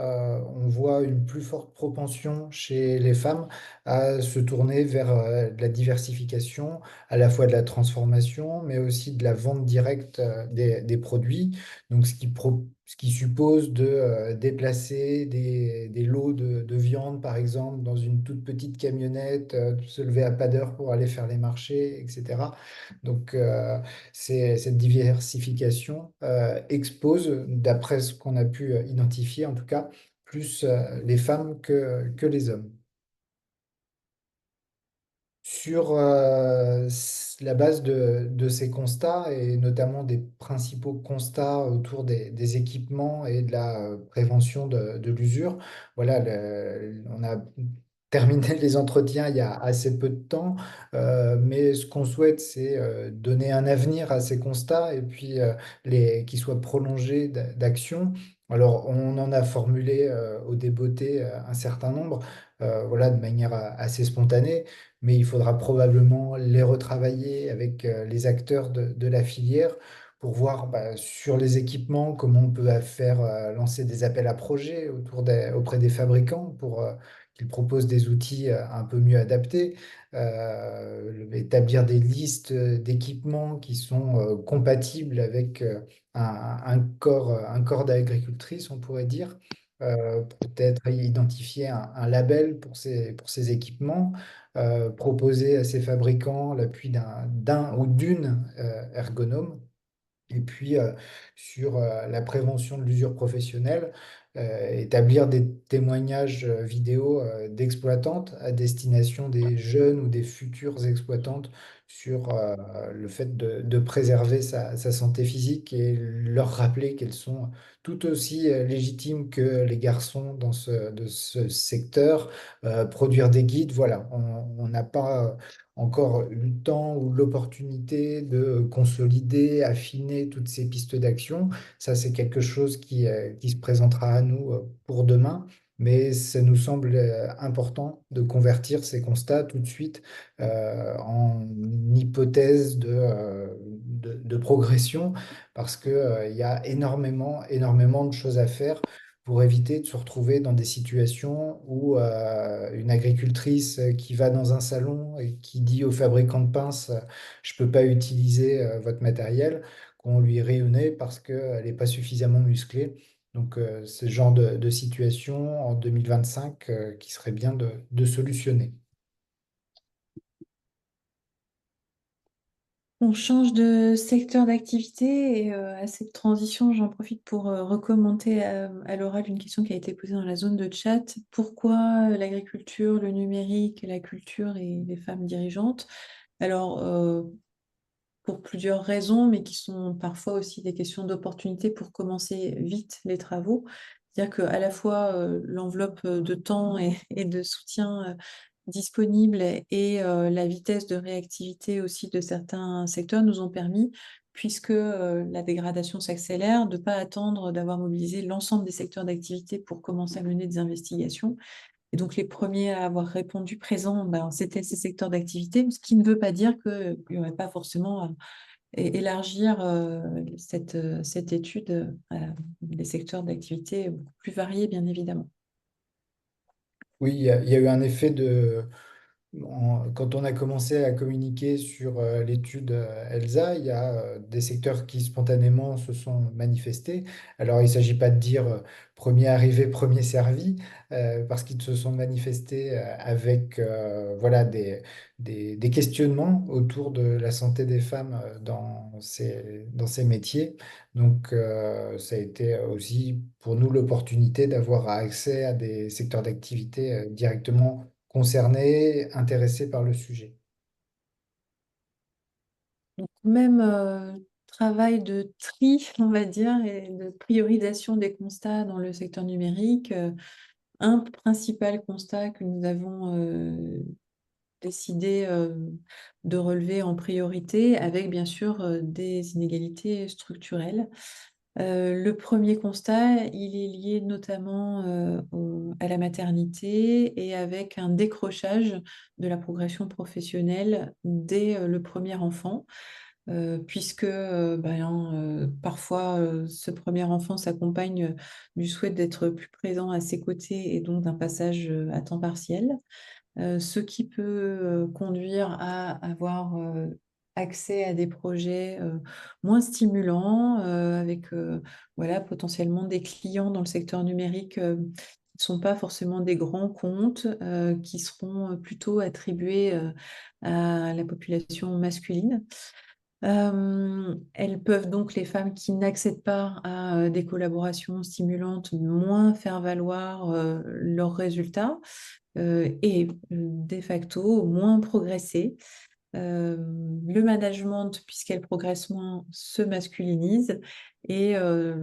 on voit une plus forte propension chez les femmes à se tourner vers de la diversification, à la fois de la transformation, mais aussi de la vente directe des produits. Donc, ce qui suppose de déplacer des lots de viande, par exemple, dans une toute petite camionnette, de se lever à pas d'heure pour aller faire les marchés, etc. Donc, cette diversification expose, d'après ce qu'on a pu identifier en tout cas, plus les femmes que les hommes. Sur la base de ces constats et notamment des principaux constats autour des équipements et de la prévention de l'usure, voilà, on a terminé les entretiens il y a assez peu de temps, mais ce qu'on souhaite, c'est donner un avenir à ces constats et puis qu'ils soient prolongés d'actions. Alors, on en a formulé au débeauté un certain nombre, voilà, de manière assez spontanée, mais il faudra probablement les retravailler avec les acteurs de la filière pour voir bah, sur les équipements comment on peut faire lancer des appels à projets auprès des fabricants pour qu'ils proposent des outils un peu mieux adaptés, établir des listes d'équipements qui sont compatibles avec un corps d'agricultrice, on pourrait dire. peut-être identifier un label pour ces équipements, proposer à ces fabricants l'appui d'un ou d'une ergonome. Et puis, sur la prévention de l'usure professionnelle, établir des témoignages vidéo d'exploitantes à destination des jeunes ou des futures exploitantes sur le fait de préserver sa santé physique et leur rappeler qu'elles sont tout aussi légitimes que les garçons de ce secteur. Produire des guides, voilà, on n'a pas encore eu le temps ou l'opportunité de consolider, affiner toutes ces pistes d'action. Ça, c'est quelque chose qui se présentera à nous pour demain. Mais ça nous semble important de convertir ces constats tout de suite en hypothèse de progression parce que, il y a énormément de choses à faire pour éviter de se retrouver dans des situations où une agricultrice qui va dans un salon et qui dit au fabricant de pinces, je ne peux pas utiliser votre matériel, qu'on lui rit au nez parce qu'elle n'est pas suffisamment musclée. Donc, c'est le genre de situation en 2025 qui serait bien de solutionner. On change de secteur d'activité et à cette transition, j'en profite pour recommander à l'oral une question qui a été posée dans la zone de chat. Pourquoi l'agriculture, le numérique, la culture et les femmes dirigeantes? Alors, pour plusieurs raisons, mais qui sont parfois aussi des questions d'opportunité pour commencer vite les travaux. C'est-à-dire qu'à la fois l'enveloppe de temps et de soutien disponible et la vitesse de réactivité aussi de certains secteurs nous ont permis, puisque la dégradation s'accélère, de ne pas attendre d'avoir mobilisé l'ensemble des secteurs d'activité pour commencer à mener des investigations. Et donc, les premiers à avoir répondu présent, ben, c'était ces secteurs d'activité, ce qui ne veut pas dire qu'il n'y aurait pas forcément à élargir cette étude à des secteurs d'activité beaucoup plus variés, bien évidemment. Oui, il y a eu un effet quand on a commencé à communiquer sur l'étude ELSA, il y a des secteurs qui spontanément se sont manifestés. Alors, il ne s'agit pas de dire premier arrivé, premier servi, parce qu'ils se sont manifestés avec voilà, des questionnements autour de la santé des femmes dans ces métiers. Donc, ça a été aussi pour nous l'opportunité d'avoir accès à des secteurs d'activité directement concernés, intéressés par le sujet. Donc, même travail de tri, on va dire, et de priorisation des constats dans le secteur numérique. Un principal constat que nous avons décidé de relever en priorité, avec bien sûr des inégalités structurelles. Le premier constat, il est lié notamment à la maternité et avec un décrochage de la progression professionnelle dès le premier enfant, puisque parfois ce premier enfant s'accompagne du souhait d'être plus présent à ses côtés et donc d'un passage à temps partiel, ce qui peut conduire à avoir accès à des projets moins stimulants, avec voilà, potentiellement des clients dans le secteur numérique qui ne sont pas forcément des grands comptes, qui seront plutôt attribués à la population masculine. Elles peuvent donc, les femmes qui n'accèdent pas à des collaborations stimulantes, moins faire valoir leurs résultats et de facto moins progresser. Le management, puisqu'elle progresse moins, se masculinise et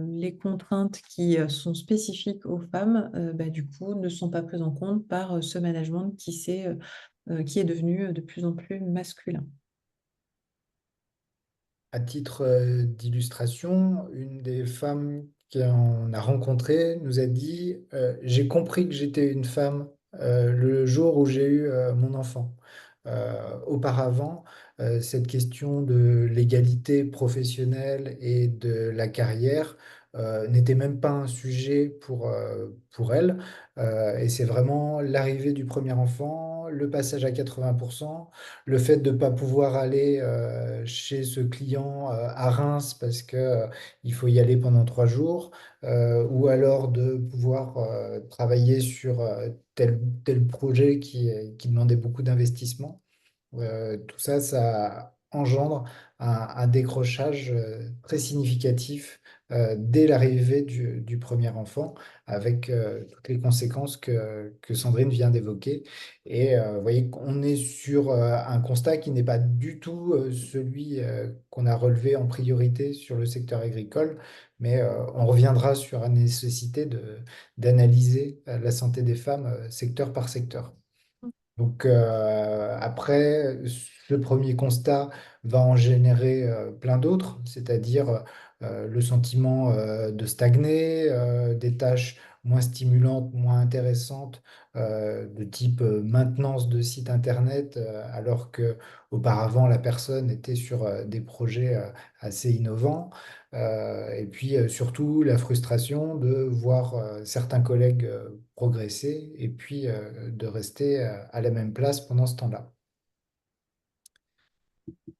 les contraintes qui sont spécifiques aux femmes, du coup, ne sont pas prises en compte par ce management qui est devenu de plus en plus masculin. À titre d'illustration, une des femmes qu'on a rencontrées nous a dit j'ai compris que j'étais une femme le jour où j'ai eu mon enfant. Auparavant, cette question de l'égalité professionnelle et de la carrière n'était même pas un sujet pour elle. Et c'est vraiment l'arrivée du premier enfant, le passage à 80%, le fait de ne pas pouvoir aller chez ce client à Reims parce que, il faut y aller pendant 3 jours, ou alors de pouvoir travailler sur tel projet qui demandait beaucoup d'investissement. Tout ça, ça engendre un décrochage très significatif dès l'arrivée du premier enfant, avec toutes les conséquences que Sandrine vient d'évoquer. Et vous voyez qu'on est sur un constat qui n'est pas du tout celui qu'on a relevé en priorité sur le secteur agricole, mais on reviendra sur la nécessité d'analyser la santé des femmes secteur par secteur. Donc après, ce premier constat va en générer plein d'autres, c'est-à-dire le sentiment de stagner, des tâches moins stimulantes, moins intéressantes, de type maintenance de site internet, alors que auparavant la personne était sur des projets assez innovants. Et puis surtout la frustration de voir certains collègues progresser et puis de rester à la même place pendant ce temps-là.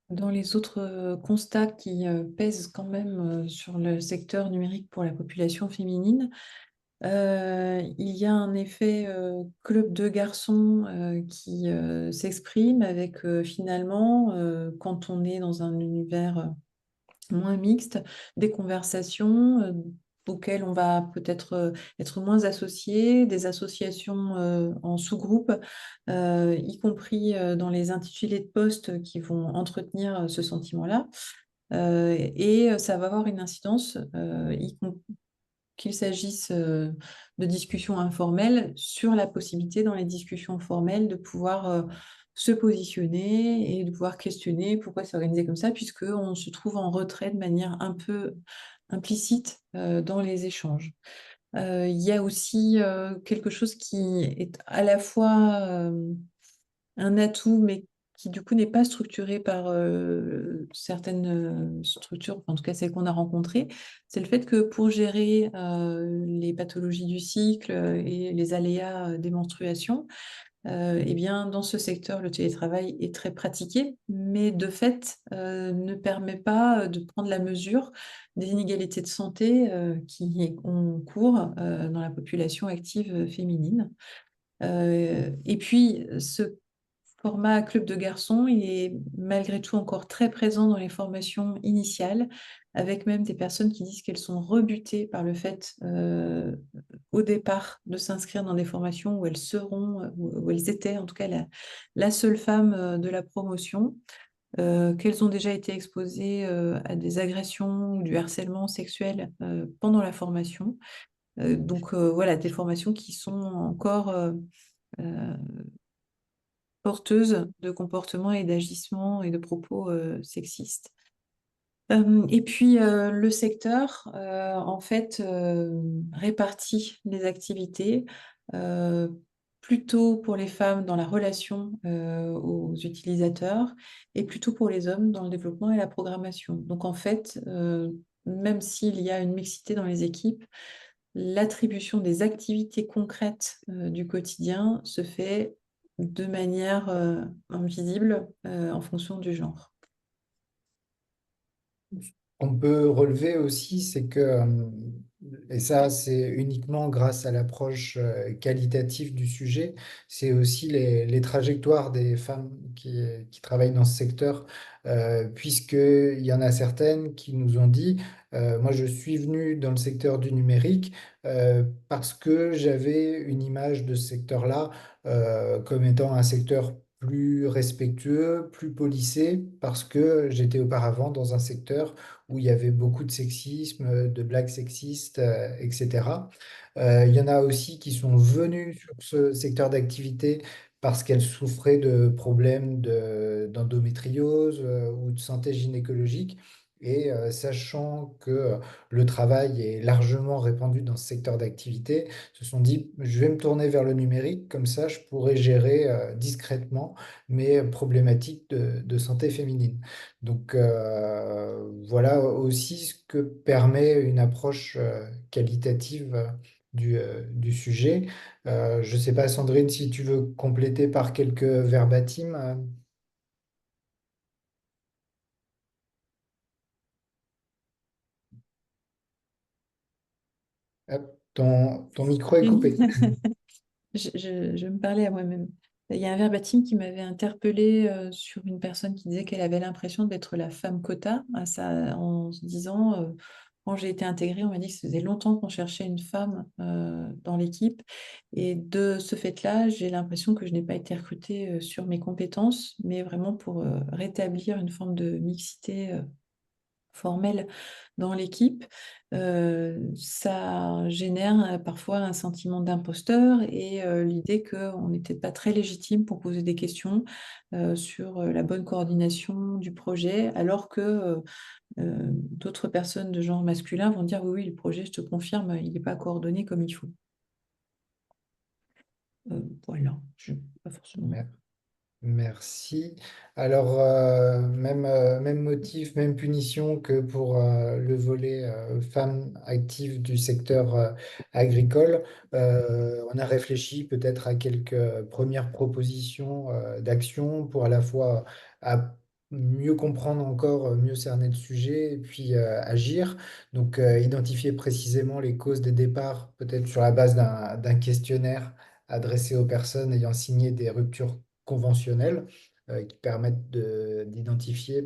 Dans les autres constats qui pèsent quand même sur le secteur numérique pour la population féminine, il y a un effet club de garçons qui s'exprime avec finalement, quand on est dans un univers moins mixte, des conversations auxquelles on va peut-être être moins associé, des associations en sous-groupe, y compris dans les intitulés de poste qui vont entretenir ce sentiment-là. Et ça va avoir une incidence, qu'il s'agisse de discussions informelles, sur la possibilité dans les discussions formelles de pouvoir se positionner et de pouvoir questionner pourquoi c'est organisé comme ça, puisqu'on se trouve en retrait de manière un peu implicite dans les échanges. Il y a aussi quelque chose qui est à la fois un atout, mais qui du coup n'est pas structuré par certaines structures, enfin, en tout cas celles qu'on a rencontrées, c'est le fait que pour gérer les pathologies du cycle et les aléas des menstruations, eh bien, dans ce secteur, le télétravail est très pratiqué, mais de fait ne permet pas de prendre la mesure des inégalités de santé qui ont cours dans la population active féminine. Et puis, ce format club de garçons, il est malgré tout encore très présent dans les formations initiales, avec même des personnes qui disent qu'elles sont rebutées par le fait, au départ, de s'inscrire dans des formations où elles seront, où elles étaient en tout cas la seule femme de la promotion, qu'elles ont déjà été exposées à des agressions ou du harcèlement sexuel pendant la formation. Donc voilà, des formations qui sont encore euh, porteuse de comportements et d'agissements et de propos sexistes. Et puis le secteur, en fait, répartit les activités euh, plutôt pour les femmes dans la relation aux utilisateurs et plutôt pour les hommes dans le développement et la programmation. Donc en fait, même s'il y a une mixité dans les équipes, l'attribution des activités concrètes du quotidien se fait de manière invisible en fonction du genre. On peut relever aussi, c'est que, et ça c'est uniquement grâce à l'approche qualitative du sujet, c'est aussi les trajectoires des femmes qui travaillent dans ce secteur, puisqu'il y en a certaines qui nous ont dit, moi je suis venue dans le secteur du numérique parce que j'avais une image de ce secteur-là comme étant un secteur plus respectueux, plus policé, parce que j'étais auparavant dans un secteur où il y avait beaucoup de sexisme, de blagues sexistes, etc. Il y en a aussi qui sont venus sur ce secteur d'activité parce qu'elles souffraient de problèmes d'endométriose ou de santé gynécologique. Et sachant que le travail est largement répandu dans ce secteur d'activité, se sont dit, je vais me tourner vers le numérique, comme ça je pourrai gérer discrètement mes problématiques de santé féminine. Donc voilà aussi ce que permet une approche qualitative du sujet. Je ne sais pas, Sandrine, si tu veux compléter par quelques verbatim. Hop, ton micro est coupé. Je me parlais à moi-même. Il y a un verbatim qui m'avait interpellée sur une personne qui disait qu'elle avait l'impression d'être la femme quota, en se disant, quand j'ai été intégrée, on m'a dit que ça faisait longtemps qu'on cherchait une femme dans l'équipe. Et de ce fait-là, j'ai l'impression que je n'ai pas été recrutée sur mes compétences, mais vraiment pour rétablir une forme de mixité formelle dans l'équipe. Ça génère parfois un sentiment d'imposteur et l'idée qu'on n'était pas très légitime pour poser des questions sur la bonne coordination du projet, alors que d'autres personnes de genre masculin vont dire oui, oui, le projet, je te confirme, il n'est pas coordonné comme il faut. Voilà, je pas forcément. Merci. Alors, même motif, même punition que pour le volet femmes actives du secteur agricole. On a réfléchi peut-être à quelques premières propositions d'action pour à la fois à mieux comprendre encore, mieux cerner le sujet et puis agir. Donc, identifier précisément les causes des départs, peut-être sur la base d'un questionnaire adressé aux personnes ayant signé des ruptures conventionnels qui permettent d'identifier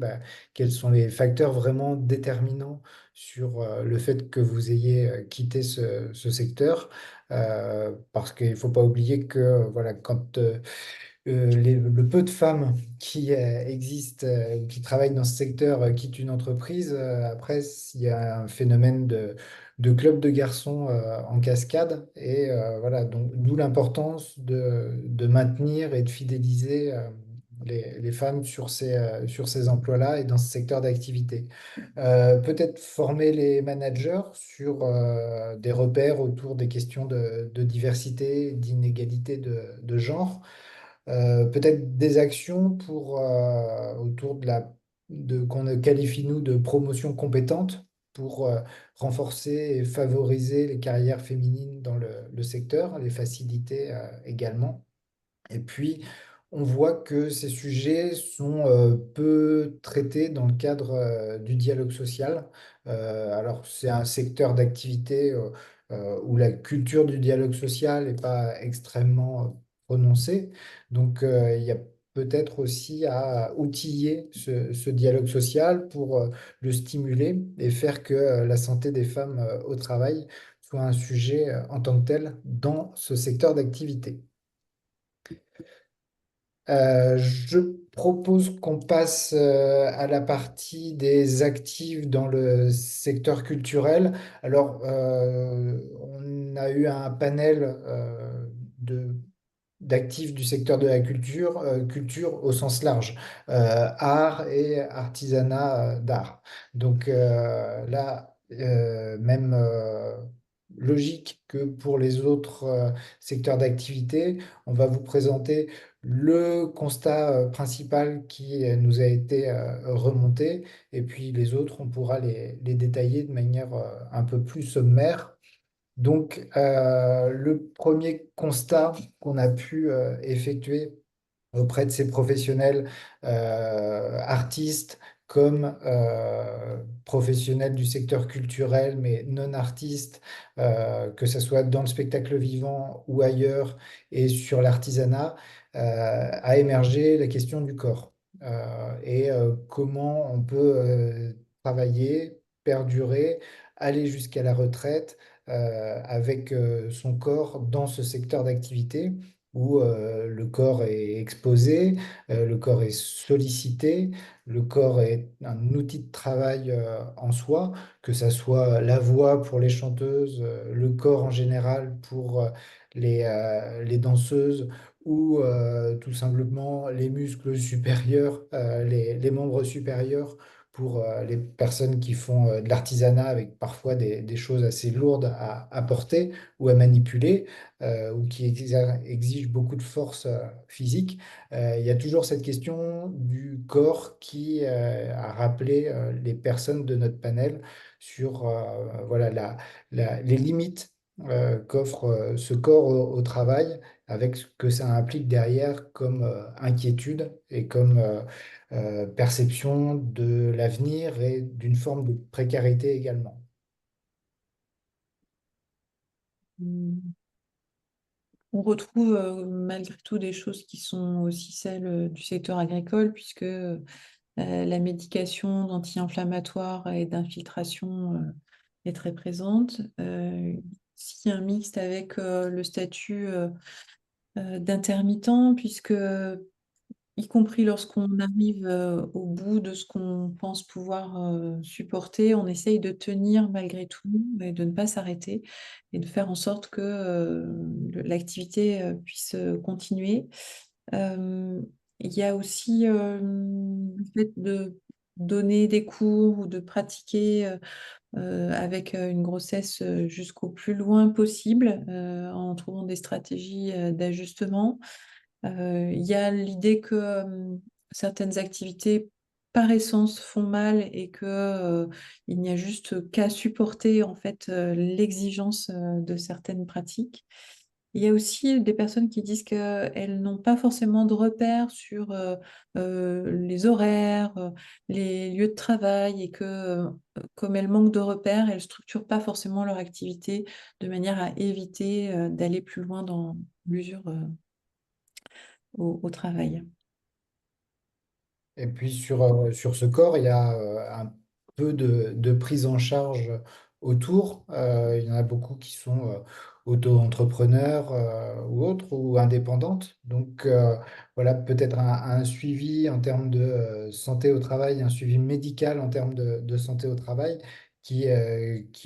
quels sont les facteurs vraiment déterminants sur le fait que vous ayez quitté ce secteur. Parce qu'il ne faut pas oublier que voilà, quand le peu de femmes qui existent, qui travaillent dans ce secteur, quittent une entreprise, après, il y a un phénomène de club de garçons en cascade. Et voilà, donc d'où l'importance de maintenir et de fidéliser les femmes sur ces emplois-là et dans ce secteur d'activité. Peut-être former les managers sur des repères autour des questions de diversité, d'inégalité de genre. Peut-être des actions pour, autour qu'on qualifie nous de promotion compétente pour renforcer et favoriser les carrières féminines dans le secteur, les faciliter également. Et puis, on voit que ces sujets sont peu traités dans le cadre du dialogue social. Alors, c'est un secteur d'activité où la culture du dialogue social n'est pas extrêmement prononcée. Donc, il y a peut-être aussi à outiller ce dialogue social pour le stimuler et faire que la santé des femmes au travail soit un sujet en tant que tel dans ce secteur d'activité. Je propose qu'on passe à la partie des actifs dans le secteur culturel. Alors, on a eu un panel de d'actifs du secteur de la culture, culture au sens large, art et artisanat d'art. Donc là, même logique que pour les autres secteurs d'activité, on va vous présenter le constat principal qui nous a été remonté, et puis les autres, on pourra les détailler de manière un peu plus sommaire. Donc, le premier constat qu'on a pu effectuer auprès de ces professionnels, artistes comme professionnels du secteur culturel, mais non artistes, que ce soit dans le spectacle vivant ou ailleurs, et sur l'artisanat, a émergé la question du corps. Et comment on peut travailler, perdurer, aller jusqu'à la retraite avec son corps dans ce secteur d'activité où le corps est exposé, le corps est sollicité, le corps est un outil de travail en soi, que ça soit la voix pour les chanteuses, le corps en général pour les danseuses ou tout simplement les muscles supérieurs, les membres supérieurs pour les personnes qui font de l'artisanat avec parfois des choses assez lourdes à porter ou à manipuler ou qui exige beaucoup de force physique. Il y a toujours cette question du corps qui a rappelé les personnes de notre panel sur voilà, les limites qu'offre ce corps au travail, avec ce que ça implique derrière comme inquiétude et comme perception de l'avenir et d'une forme de précarité également. On retrouve malgré tout des choses qui sont aussi celles du secteur agricole, puisque la médication d'anti-inflammatoire et d'infiltration est très présente. Aussi un mixte avec le statut d'intermittent, puisque y compris lorsqu'on arrive au bout de ce qu'on pense pouvoir supporter, on essaye de tenir malgré tout et de ne pas s'arrêter et de faire en sorte que l'activité puisse continuer. Euh, il y a aussi le fait de donner des cours ou de pratiquer avec une grossesse jusqu'au plus loin possible en trouvant des stratégies d'ajustement. Il y a l'idée que certaines activités par essence font mal et que il n'y a juste qu'à supporter en fait l'exigence de certaines pratiques. Il y a aussi des personnes qui disent qu'elles n'ont pas forcément de repères sur les horaires, les lieux de travail et que comme elles manquent de repères, elles ne structurent pas forcément leur activité de manière à éviter d'aller plus loin dans l'usure au travail. Et puis sur ce corps, il y a un peu de prise en charge autour. Il y en a beaucoup qui sont auto-entrepreneurs ou autres, ou indépendantes. Donc voilà, peut-être un suivi en termes de santé au travail, un suivi médical en termes de santé au travail qui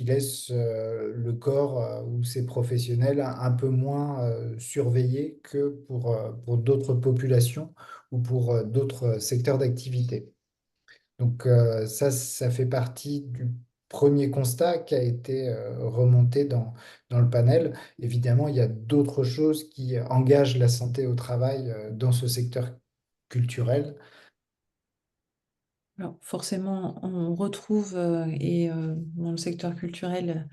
laisse le corps ou ces professionnels un peu moins surveillés que pour d'autres populations ou pour d'autres secteurs d'activité. Donc ça fait partie du premier constat qui a été remonté dans le panel. Évidemment, il y a d'autres choses qui engagent la santé au travail dans ce secteur culturel. Alors, forcément, on retrouve, dans le secteur culturel,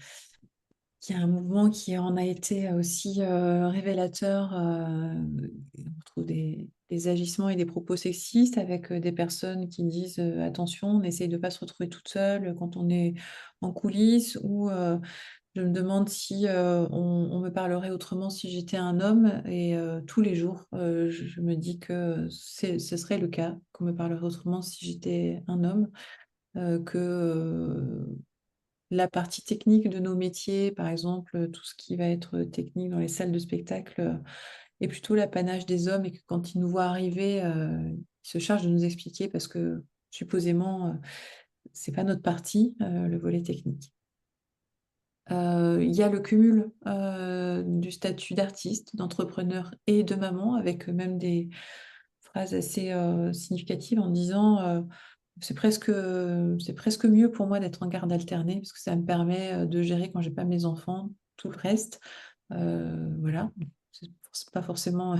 il y a un mouvement qui en a été aussi révélateur. On retrouve des agissements et des propos sexistes avec des personnes qui disent attention, on essaye de ne pas se retrouver toute seule quand on est en coulisses ou je me demande si on me parlerait autrement si j'étais un homme et tous les jours, je me dis que ce serait le cas, qu'on me parlerait autrement si j'étais un homme, que la partie technique de nos métiers, par exemple, tout ce qui va être technique dans les salles de spectacle, est plutôt l'apanage des hommes et que quand ils nous voient arriver, ils se chargent de nous expliquer parce que supposément, c'est pas notre partie, le volet technique. Il y a le cumul du statut d'artiste, d'entrepreneur et de maman, avec même des phrases assez significatives en disant c'est presque mieux pour moi d'être en garde alternée parce que ça me permet de gérer quand j'ai pas mes enfants, tout le reste. Voilà, c'est pas forcément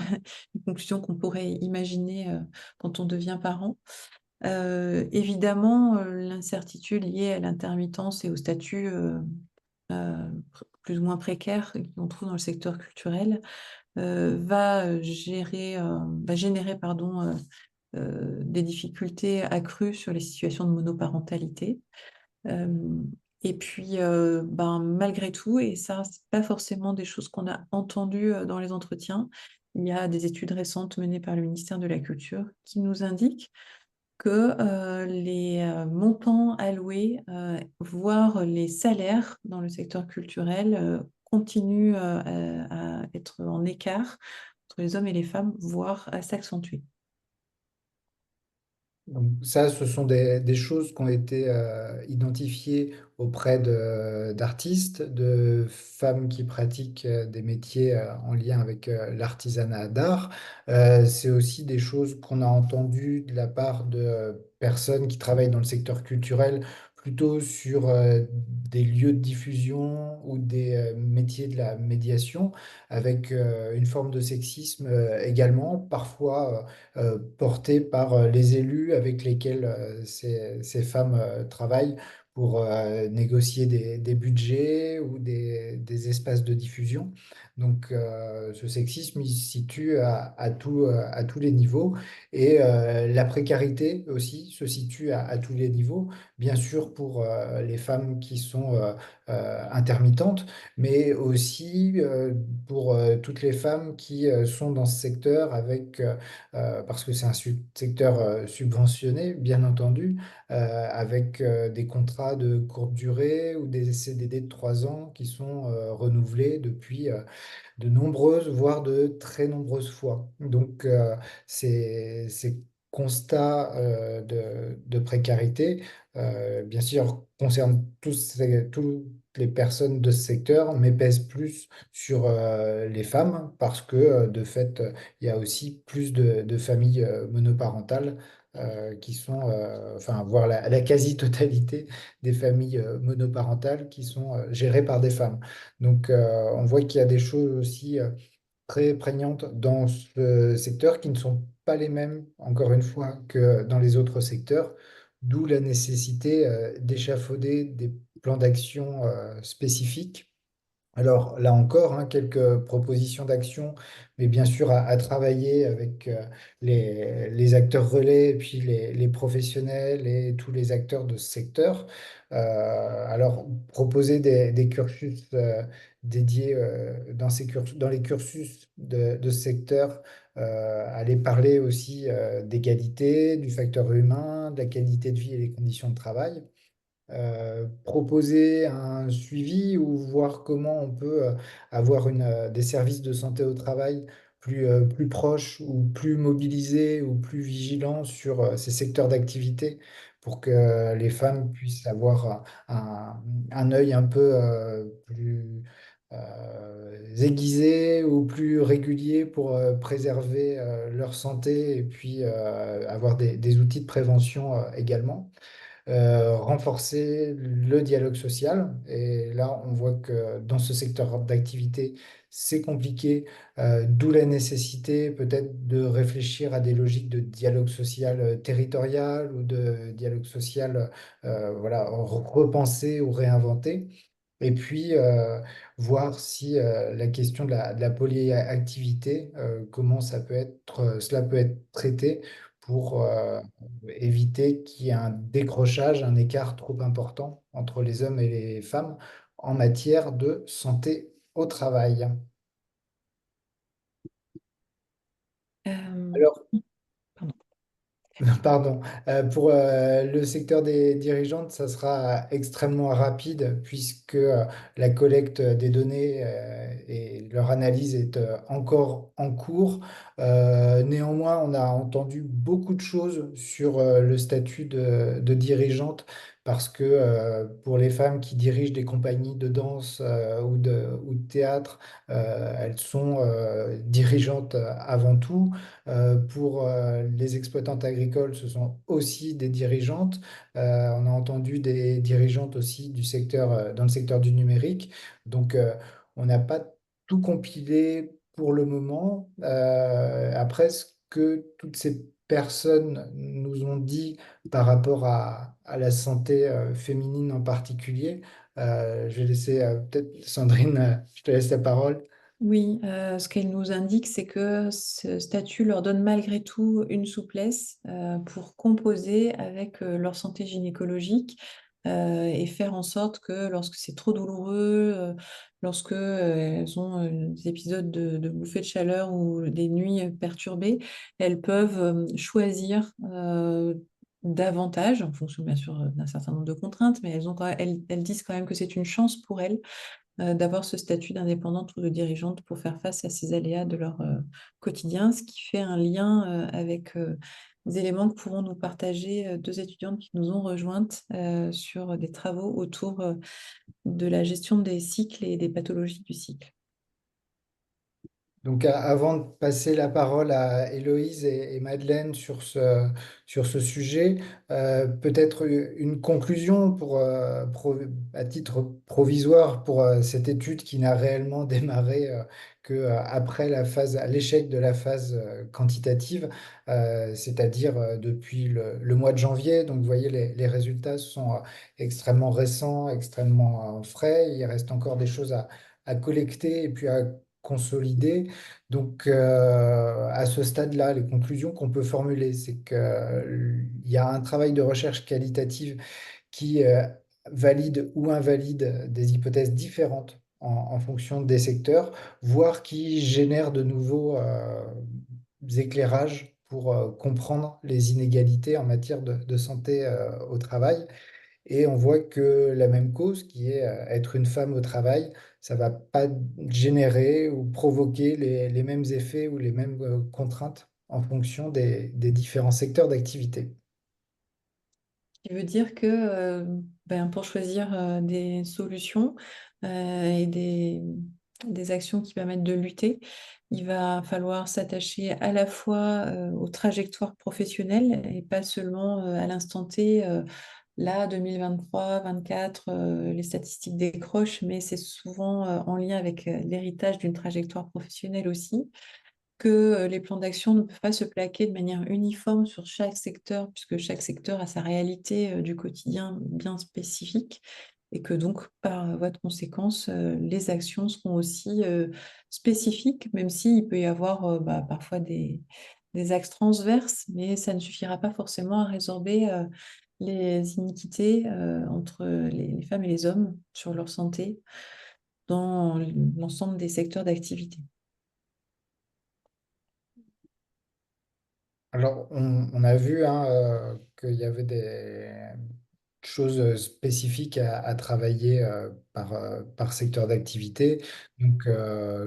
une conclusion qu'on pourrait imaginer quand on devient parent. Évidemment, l'incertitude liée à l'intermittence et au statut plus ou moins précaire qu'on trouve dans le secteur culturel va générer pardon, des difficultés accrues sur les situations de monoparentalité. Euh, et puis, malgré tout, et ça, c'est pas forcément des choses qu'on a entendues dans les entretiens, il y a des études récentes menées par le ministère de la Culture qui nous indiquent que les montants alloués, voire les salaires dans le secteur culturel, continuent à être en écart entre les hommes et les femmes, voire à s'accentuer. Donc ça, ce sont des choses qui ont été identifiées auprès d'artistes, de femmes qui pratiquent des métiers en lien avec l'artisanat d'art. C'est aussi des choses qu'on a entendues de la part de personnes qui travaillent dans le secteur culturel, plutôt sur des lieux de diffusion ou des métiers de la médiation, avec une forme de sexisme également, parfois portée par les élus avec lesquels ces femmes travaillent pour négocier des budgets ou des espaces de diffusion. Donc, ce sexisme, il se situe à tous les niveaux. Et la précarité aussi se situe à tous les niveaux. Bien sûr, pour les femmes qui sont intermittentes, mais aussi pour toutes les femmes qui sont dans ce secteur parce que c'est un secteur subventionné, bien entendu, avec des contrats de courte durée ou des CDD de 3 ans qui sont renouvelés depuis de nombreuses, voire de très nombreuses fois. Donc, ces constats de précarité, bien sûr, concernent toutes les personnes de ce secteur, mais pèsent plus sur les femmes parce que, de fait, il y a aussi plus de familles monoparentales qui sont, enfin, voire la quasi-totalité des familles monoparentales qui sont gérées par des femmes. Donc, on voit qu'il y a des choses aussi très prégnantes dans ce secteur qui ne sont pas les mêmes, encore une fois, que dans les autres secteurs, d'où la nécessité d'échafauder des plans d'action spécifiques. Alors là encore, hein, quelques propositions d'action, mais bien sûr à travailler avec les acteurs relais, et puis les professionnels et tous les acteurs de ce secteur. Alors proposer des cursus dédiés dans les cursus de ce secteur, aller parler aussi d'égalité, du facteur humain, de la qualité de vie et les conditions de travail, proposer un suivi ou voir comment on peut avoir des services de santé au travail plus proches ou plus mobilisés ou plus vigilants sur ces secteurs d'activité pour que les femmes puissent avoir un œil un peu plus aiguisé ou plus régulier pour préserver leur santé et puis avoir des outils de prévention également, renforcer le dialogue social. Et là, on voit que dans ce secteur d'activité, c'est compliqué, d'où la nécessité peut-être de réfléchir à des logiques de dialogue social territorial ou de dialogue social, voilà, repensé ou réinventé. Et puis, voir si la question de la polyactivité, comment cela peut être traité pour éviter qu'il y ait un décrochage, un écart trop important entre les hommes et les femmes en matière de santé au travail. Euh, Alors, Pardon. pardon. Pour le secteur des dirigeantes, ça sera extrêmement rapide puisque la collecte des données et leur analyse est encore en cours. Néanmoins, on a entendu beaucoup de choses sur le statut de dirigeante parce que pour les femmes qui dirigent des compagnies de danse ou de théâtre, elles sont dirigeantes avant tout. Pour les exploitantes agricoles, ce sont aussi des dirigeantes. On a entendu des dirigeantes aussi dans le secteur du numérique. Donc, on n'a pas tout compilé pour le moment. Après, ce que toutes ces personnes nous ont dit par rapport à la santé féminine en particulier, je vais laisser peut-être Sandrine, je te laisse la parole. Oui, ce qu'elle nous indique, c'est que ce statut leur donne malgré tout une souplesse pour composer avec leur santé gynécologique et faire en sorte que lorsque c'est trop douloureux, lorsque elles ont des épisodes de bouffées de chaleur ou des nuits perturbées, elles peuvent choisir davantage, en fonction bien sûr d'un certain nombre de contraintes, mais elles disent quand même que c'est une chance pour elles d'avoir ce statut d'indépendante ou de dirigeante pour faire face à ces aléas de leur quotidien, ce qui fait un lien avec des éléments que pourront nous partager deux étudiantes qui nous ont rejointes sur des travaux autour de la gestion des cycles et des pathologies du cycle. Donc, avant de passer la parole à Héloïse et Madeleine sur ce sujet, peut-être une conclusion à titre provisoire pour cette étude qui n'a réellement démarré que après l'échec de la phase quantitative, c'est-à-dire depuis le mois de janvier. Donc, vous voyez, les résultats sont extrêmement récents, extrêmement frais. Il reste encore des choses à collecter et puis à consolider. Donc, à ce stade-là, les conclusions qu'on peut formuler, c'est qu'il y a un travail de recherche qualitative qui valide ou invalide des hypothèses différentes en fonction des secteurs, voire qui génère de nouveaux éclairages pour comprendre les inégalités en matière de santé au travail. Et on voit que la même cause, qui est être une femme au travail, ça va pas générer ou provoquer les mêmes effets ou les mêmes contraintes en fonction des différents secteurs d'activité. Ce qui veut dire que ben, pour choisir des solutions et des actions qui permettent de lutter, il va falloir s'attacher à la fois aux trajectoires professionnelles et pas seulement à l'instant T. Là, 2023, 24, les statistiques décrochent, mais c'est souvent en lien avec l'héritage d'une trajectoire professionnelle aussi que les plans d'action ne peuvent pas se plaquer de manière uniforme sur chaque secteur, puisque chaque secteur a sa réalité du quotidien bien spécifique, et que donc, par voie de conséquence, les actions seront aussi spécifiques, même s'il peut y avoir bah, parfois des axes transverses, mais ça ne suffira pas forcément à résorber les iniquités entre les femmes et les hommes sur leur santé dans l'ensemble des secteurs d'activité. Alors, on a vu hein, qu'il y avait des choses spécifiques à travailler par secteur d'activité. Donc,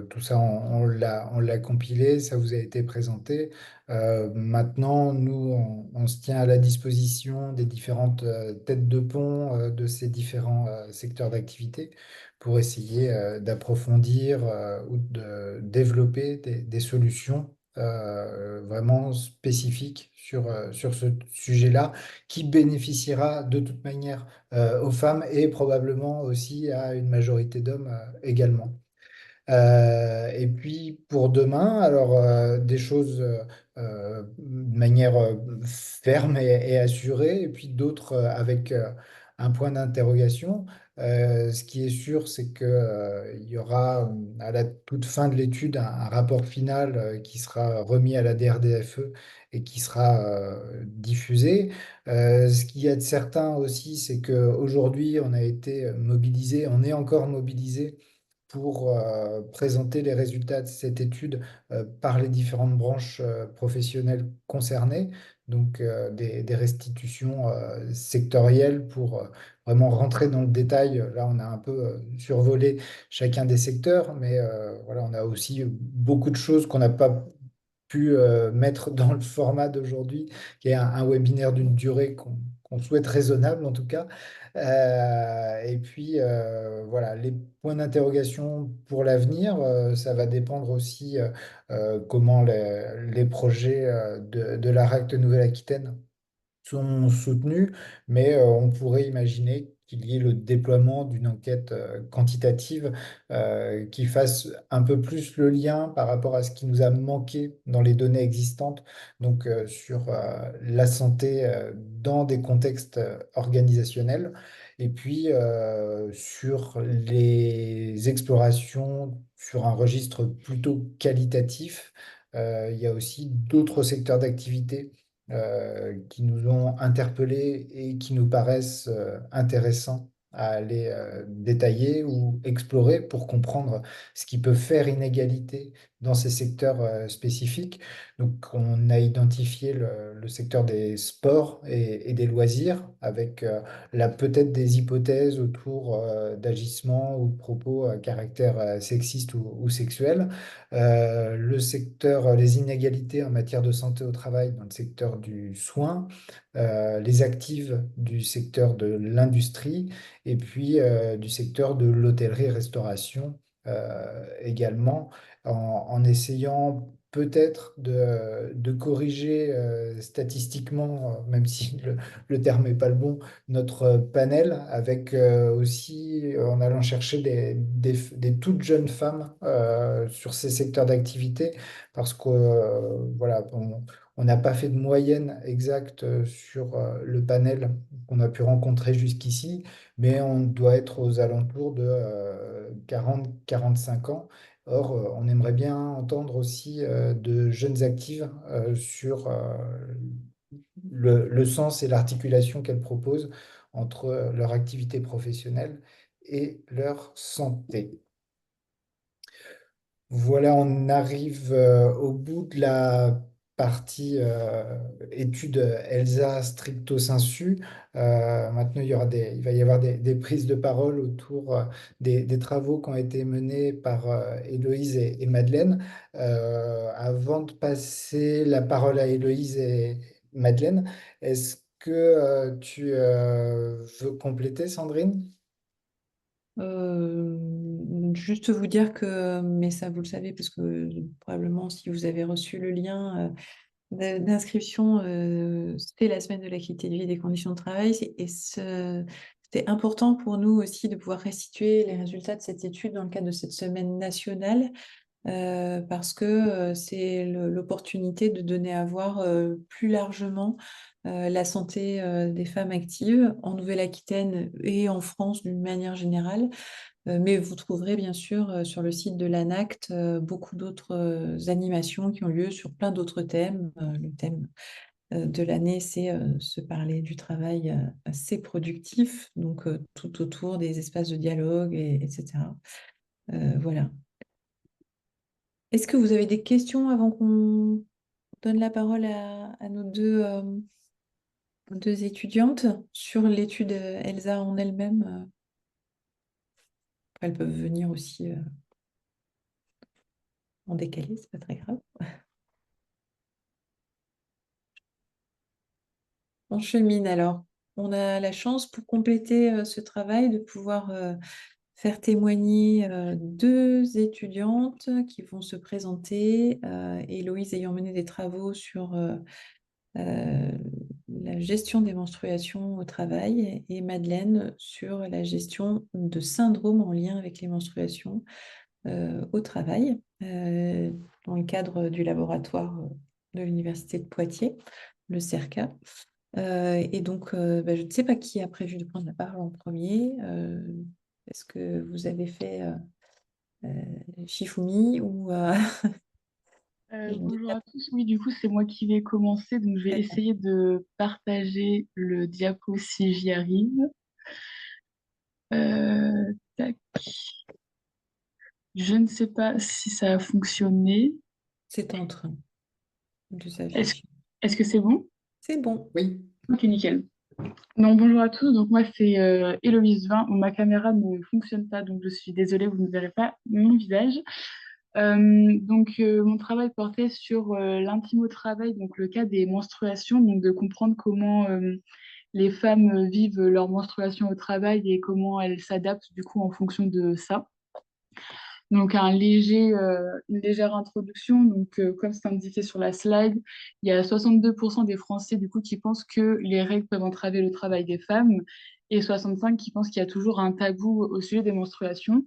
tout ça, on l'a compilé, ça vous a été présenté. Maintenant, nous, on se tient à la disposition des différentes têtes de pont de ces différents secteurs d'activité pour essayer d'approfondir ou de développer des solutions vraiment spécifique sur ce sujet-là, qui bénéficiera de toute manière aux femmes et probablement aussi à une majorité d'hommes également. Et puis pour demain, alors des choses de manière ferme et assurée, et puis d'autres avec un point d'interrogation. Ce qui est sûr, c'est que, il y aura à la toute fin de l'étude un rapport final qui sera remis à la DRDFE et qui sera diffusé. Ce qu'il y a de certain aussi, c'est qu'aujourd'hui, on a été mobilisé, on est encore mobilisé pour présenter les résultats de cette étude par les différentes branches professionnelles concernées, donc des restitutions sectorielles pour vraiment rentrer dans le détail. Là, on a un peu survolé chacun des secteurs, mais voilà, on a aussi beaucoup de choses qu'on n'a pas pu mettre dans le format d'aujourd'hui, qui est un webinaire d'une durée qu'on souhaite raisonnable en tout cas. Et puis voilà, les points d'interrogation pour l'avenir, ça va dépendre aussi comment les projets de la RACT Nouvelle-Aquitaine sont soutenus, mais on pourrait imaginer qu'il y ait le déploiement d'une enquête quantitative qui fasse un peu plus le lien par rapport à ce qui nous a manqué dans les données existantes, donc sur la santé dans des contextes organisationnels, et puis sur les explorations sur un registre plutôt qualitatif. Il y a aussi d'autres secteurs d'activité qui nous ont interpellés et qui nous paraissent intéressants à aller détailler ou explorer pour comprendre ce qui peut faire inégalité dans ces secteurs spécifiques. Donc, on a identifié le secteur des sports et des loisirs avec là peut-être des hypothèses autour d'agissements ou de propos à caractère sexiste ou sexuel. Le secteur, les inégalités en matière de santé au travail dans le secteur du soin, les actives du secteur de l'industrie et puis du secteur de l'hôtellerie-restauration également. en essayant peut-être de corriger statistiquement, même si le terme n'est pas le bon, notre panel, avec aussi en allant chercher des toutes jeunes femmes sur ces secteurs d'activité, parce que voilà, on n'a pas fait de moyenne exacte sur le panel qu'on a pu rencontrer jusqu'ici, mais on doit être aux alentours de 40-45 ans. Or, on aimerait bien entendre aussi de jeunes actives sur le sens et l'articulation qu'elles proposent entre leur activité professionnelle et leur santé. Voilà, on arrive au bout de la partie étude ELSA stricto sensu. Maintenant, il va y avoir des prises de parole autour des travaux qui ont été menés par Héloïse et Madeleine. Avant de passer la parole à Héloïse et Madeleine, est-ce que tu veux compléter, Sandrine? Juste vous dire que, mais ça vous le savez, parce que probablement si vous avez reçu le lien d'inscription, c'était la semaine de la qualité de vie et des conditions de travail. C'était important pour nous aussi de pouvoir restituer les résultats de cette étude dans le cadre de cette semaine nationale, parce que c'est l'opportunité de donner à voir plus largement la santé des femmes actives en Nouvelle-Aquitaine et en France d'une manière générale. Mais vous trouverez bien sûr sur le site de l'ANACT beaucoup d'autres animations qui ont lieu sur plein d'autres thèmes. Le thème de l'année, c'est se parler du travail assez productif, donc tout autour des espaces de dialogue, etc. Voilà. Est-ce que vous avez des questions avant qu'on donne la parole à nos deux étudiantes sur l'étude Elsa en elle-même? Elles peuvent venir aussi en décalé, c'est pas très grave. On chemine alors. On a la chance pour compléter ce travail de pouvoir faire témoigner deux étudiantes qui vont se présenter. Héloïse ayant mené des travaux sur euh, la gestion des menstruations au travail et Madeleine sur la gestion de syndromes en lien avec les menstruations au travail, dans le cadre du laboratoire de l'Université de Poitiers, le CERCA. Et donc, bah, je ne sais pas qui a prévu de prendre la parole en premier. Est-ce que vous avez fait Shifumi ou Bonjour à tous. Oui, du coup, c'est moi qui vais commencer. Donc, je vais essayer de partager le diapo si j'y arrive. Tac. Je ne sais pas si ça a fonctionné. C'est en train de Est-ce, s'afficher? est-ce que c'est bon? C'est bon. Oui. Ok, nickel. Donc, bonjour à tous. Donc, moi, c'est Héloïse Vin. Ma caméra ne fonctionne pas, donc je suis désolée, vous ne verrez pas mon visage. Mon travail portait sur l'intime au travail, donc le cas des menstruations, donc de comprendre comment les femmes vivent leur menstruation au travail et comment elles s'adaptent du coup en fonction de ça. Donc une légère introduction. Donc comme c'est indiqué sur la slide, il y a 62% des Français du coup qui pensent que les règles peuvent entraver le travail des femmes et 65 qui pensent qu'il y a toujours un tabou au sujet des menstruations.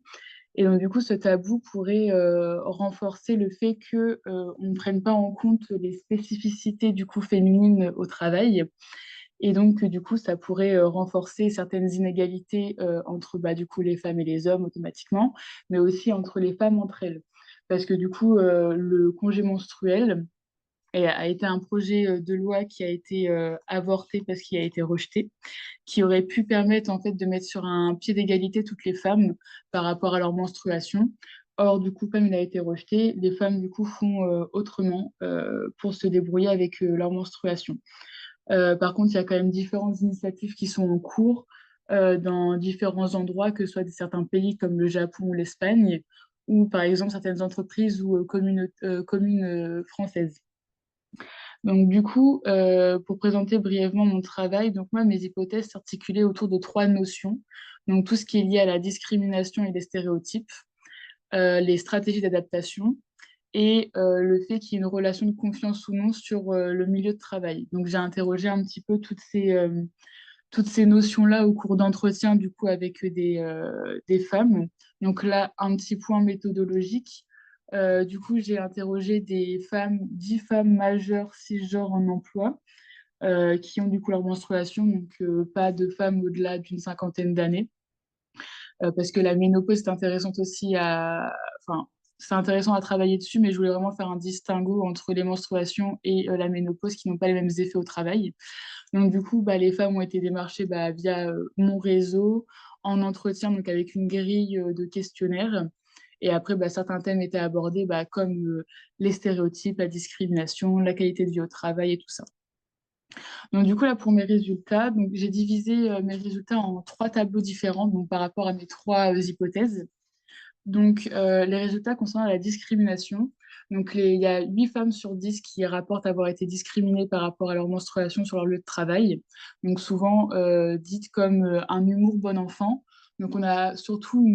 Et donc, du coup, ce tabou pourrait renforcer le fait que on ne prenne pas en compte les spécificités du coup féminines au travail. Et donc, du coup, ça pourrait renforcer certaines inégalités entre bah, du coup, les femmes et les hommes automatiquement, mais aussi entre les femmes entre elles. Parce que du coup, le congé menstruel a été un projet de loi qui a été avorté parce qu'il a été rejeté, qui aurait pu permettre en fait de mettre sur un pied d'égalité toutes les femmes par rapport à leur menstruation. Or, du coup, comme il a été rejeté, les femmes du coup font autrement pour se débrouiller avec leur menstruation. Par contre, il y a quand même différentes initiatives qui sont en cours dans différents endroits, que ce soit certains pays comme le Japon ou l'Espagne, ou par exemple certaines entreprises ou communes françaises. Donc du coup, pour présenter brièvement mon travail, donc moi, mes hypothèses s'articulaient autour de trois notions. Donc tout ce qui est lié à la discrimination et les stéréotypes, les stratégies d'adaptation et le fait qu'il y ait une relation de confiance ou non sur le milieu de travail. Donc j'ai interrogé un petit peu toutes ces notions-là au cours d'entretien du coup avec des femmes. Donc là, un petit point méthodologique. Du coup, j'ai interrogé des femmes, 10 femmes majeures cisgenres en emploi, qui ont du coup leur menstruation, donc pas de femmes au-delà d'une cinquantaine d'années, parce que la ménopause est intéressante aussi enfin, c'est intéressant à travailler dessus, mais je voulais vraiment faire un distinguo entre les menstruations et la ménopause qui n'ont pas les mêmes effets au travail. Donc, du coup, bah, les femmes ont été démarchées via mon réseau, en entretien, donc avec une grille de questionnaires. Et après, certains thèmes étaient abordés, comme les stéréotypes, la discrimination, la qualité de vie au travail et tout ça. Donc, du coup, là, pour mes résultats, donc, j'ai divisé mes résultats en 3 tableaux différents, donc, par rapport à mes 3 hypothèses. Donc, les résultats concernant la discrimination. Donc, il y a 8 femmes sur 10 qui rapportent avoir été discriminées par rapport à leur menstruation sur leur lieu de travail. Donc, souvent dites comme un humour bon enfant. Donc, on a surtout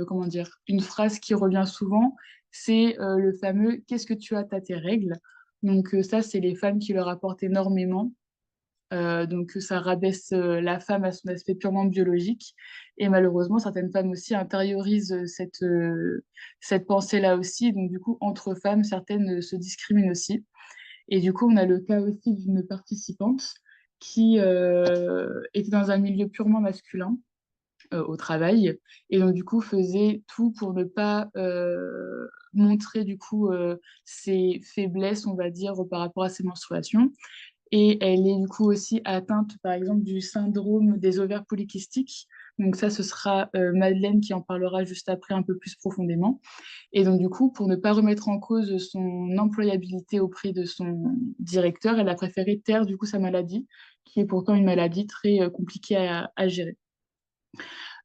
comment dire, une phrase qui revient souvent, c'est le fameux «Qu'est-ce que tu as, t'as tes règles?» Donc, ça, c'est les femmes qui le rapportent énormément. Donc ça rabaisse la femme à son aspect purement biologique. Et malheureusement, certaines femmes aussi intériorisent cette pensée-là aussi. Donc du coup, entre femmes, certaines se discriminent aussi. Et du coup, on a le cas aussi d'une participante qui était dans un milieu purement masculin au travail. Et donc du coup, faisait tout pour ne pas montrer du coup ses faiblesses, on va dire, par rapport à ses menstruations. Et elle est du coup aussi atteinte, par exemple, du syndrome des ovaires polykystiques. Donc ça, ce sera Madeleine qui en parlera juste après un peu plus profondément. Et donc du coup, pour ne pas remettre en cause son employabilité auprès de son directeur, elle a préféré taire du coup sa maladie, qui est pourtant une maladie très compliquée à gérer.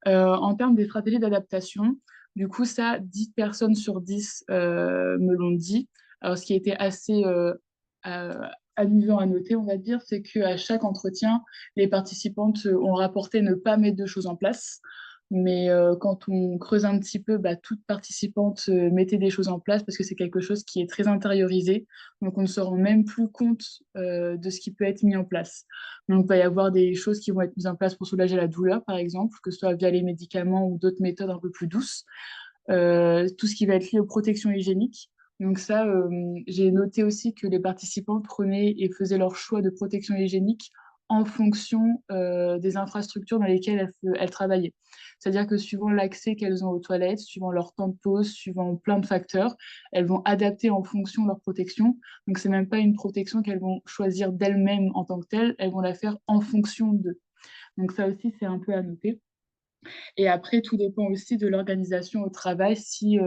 En termes des stratégies d'adaptation, du coup, ça, 10 personnes sur 10 me l'ont dit. Alors, ce qui était assez euh, amusant à noter, on va dire, c'est qu'à chaque entretien, les participantes ont rapporté ne pas mettre de choses en place. Mais quand on creuse un petit peu, toute participante mettait des choses en place parce que c'est quelque chose qui est très intériorisé. Donc, on ne se rend même plus compte de ce qui peut être mis en place. Donc, il va y avoir des choses qui vont être mises en place pour soulager la douleur, par exemple, que ce soit via les médicaments ou d'autres méthodes un peu plus douces. Tout ce qui va être lié aux protections hygiéniques. Donc ça, j'ai noté aussi que les participants prenaient et faisaient leur choix de protection hygiénique en fonction des infrastructures dans lesquelles elles travaillaient. C'est-à-dire que suivant l'accès qu'elles ont aux toilettes, suivant leur temps de pause, suivant plein de facteurs, elles vont adapter en fonction leur protection. Donc c'est même pas une protection qu'elles vont choisir d'elles-mêmes en tant que telles, elles vont la faire en fonction d'eux. Donc ça aussi, c'est un peu à noter. Et après, tout dépend aussi de l'organisation au travail, si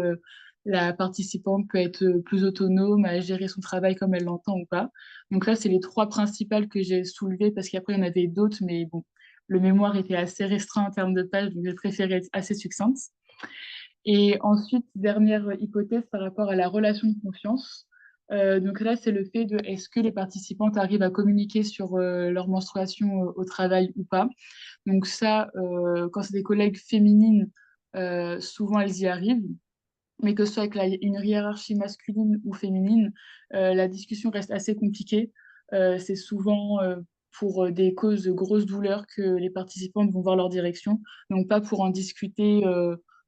la participante peut être plus autonome à gérer son travail comme elle l'entend ou pas. Donc là, c'est les 3 principales que j'ai soulevées parce qu'après, il y en avait d'autres, mais bon, le mémoire était assez restreint en termes de pages, donc j'ai préféré être assez succincte. Et ensuite, dernière hypothèse par rapport à la relation de confiance. Donc là, c'est le fait de est-ce que les participantes arrivent à communiquer sur leur menstruation au travail ou pas. Donc ça, quand c'est des collègues féminines, souvent elles y arrivent. Mais que ce soit avec une hiérarchie masculine ou féminine, la discussion reste assez compliquée. C'est souvent pour des causes de grosses douleurs que les participantes vont voir leur direction. Donc pas pour en discuter,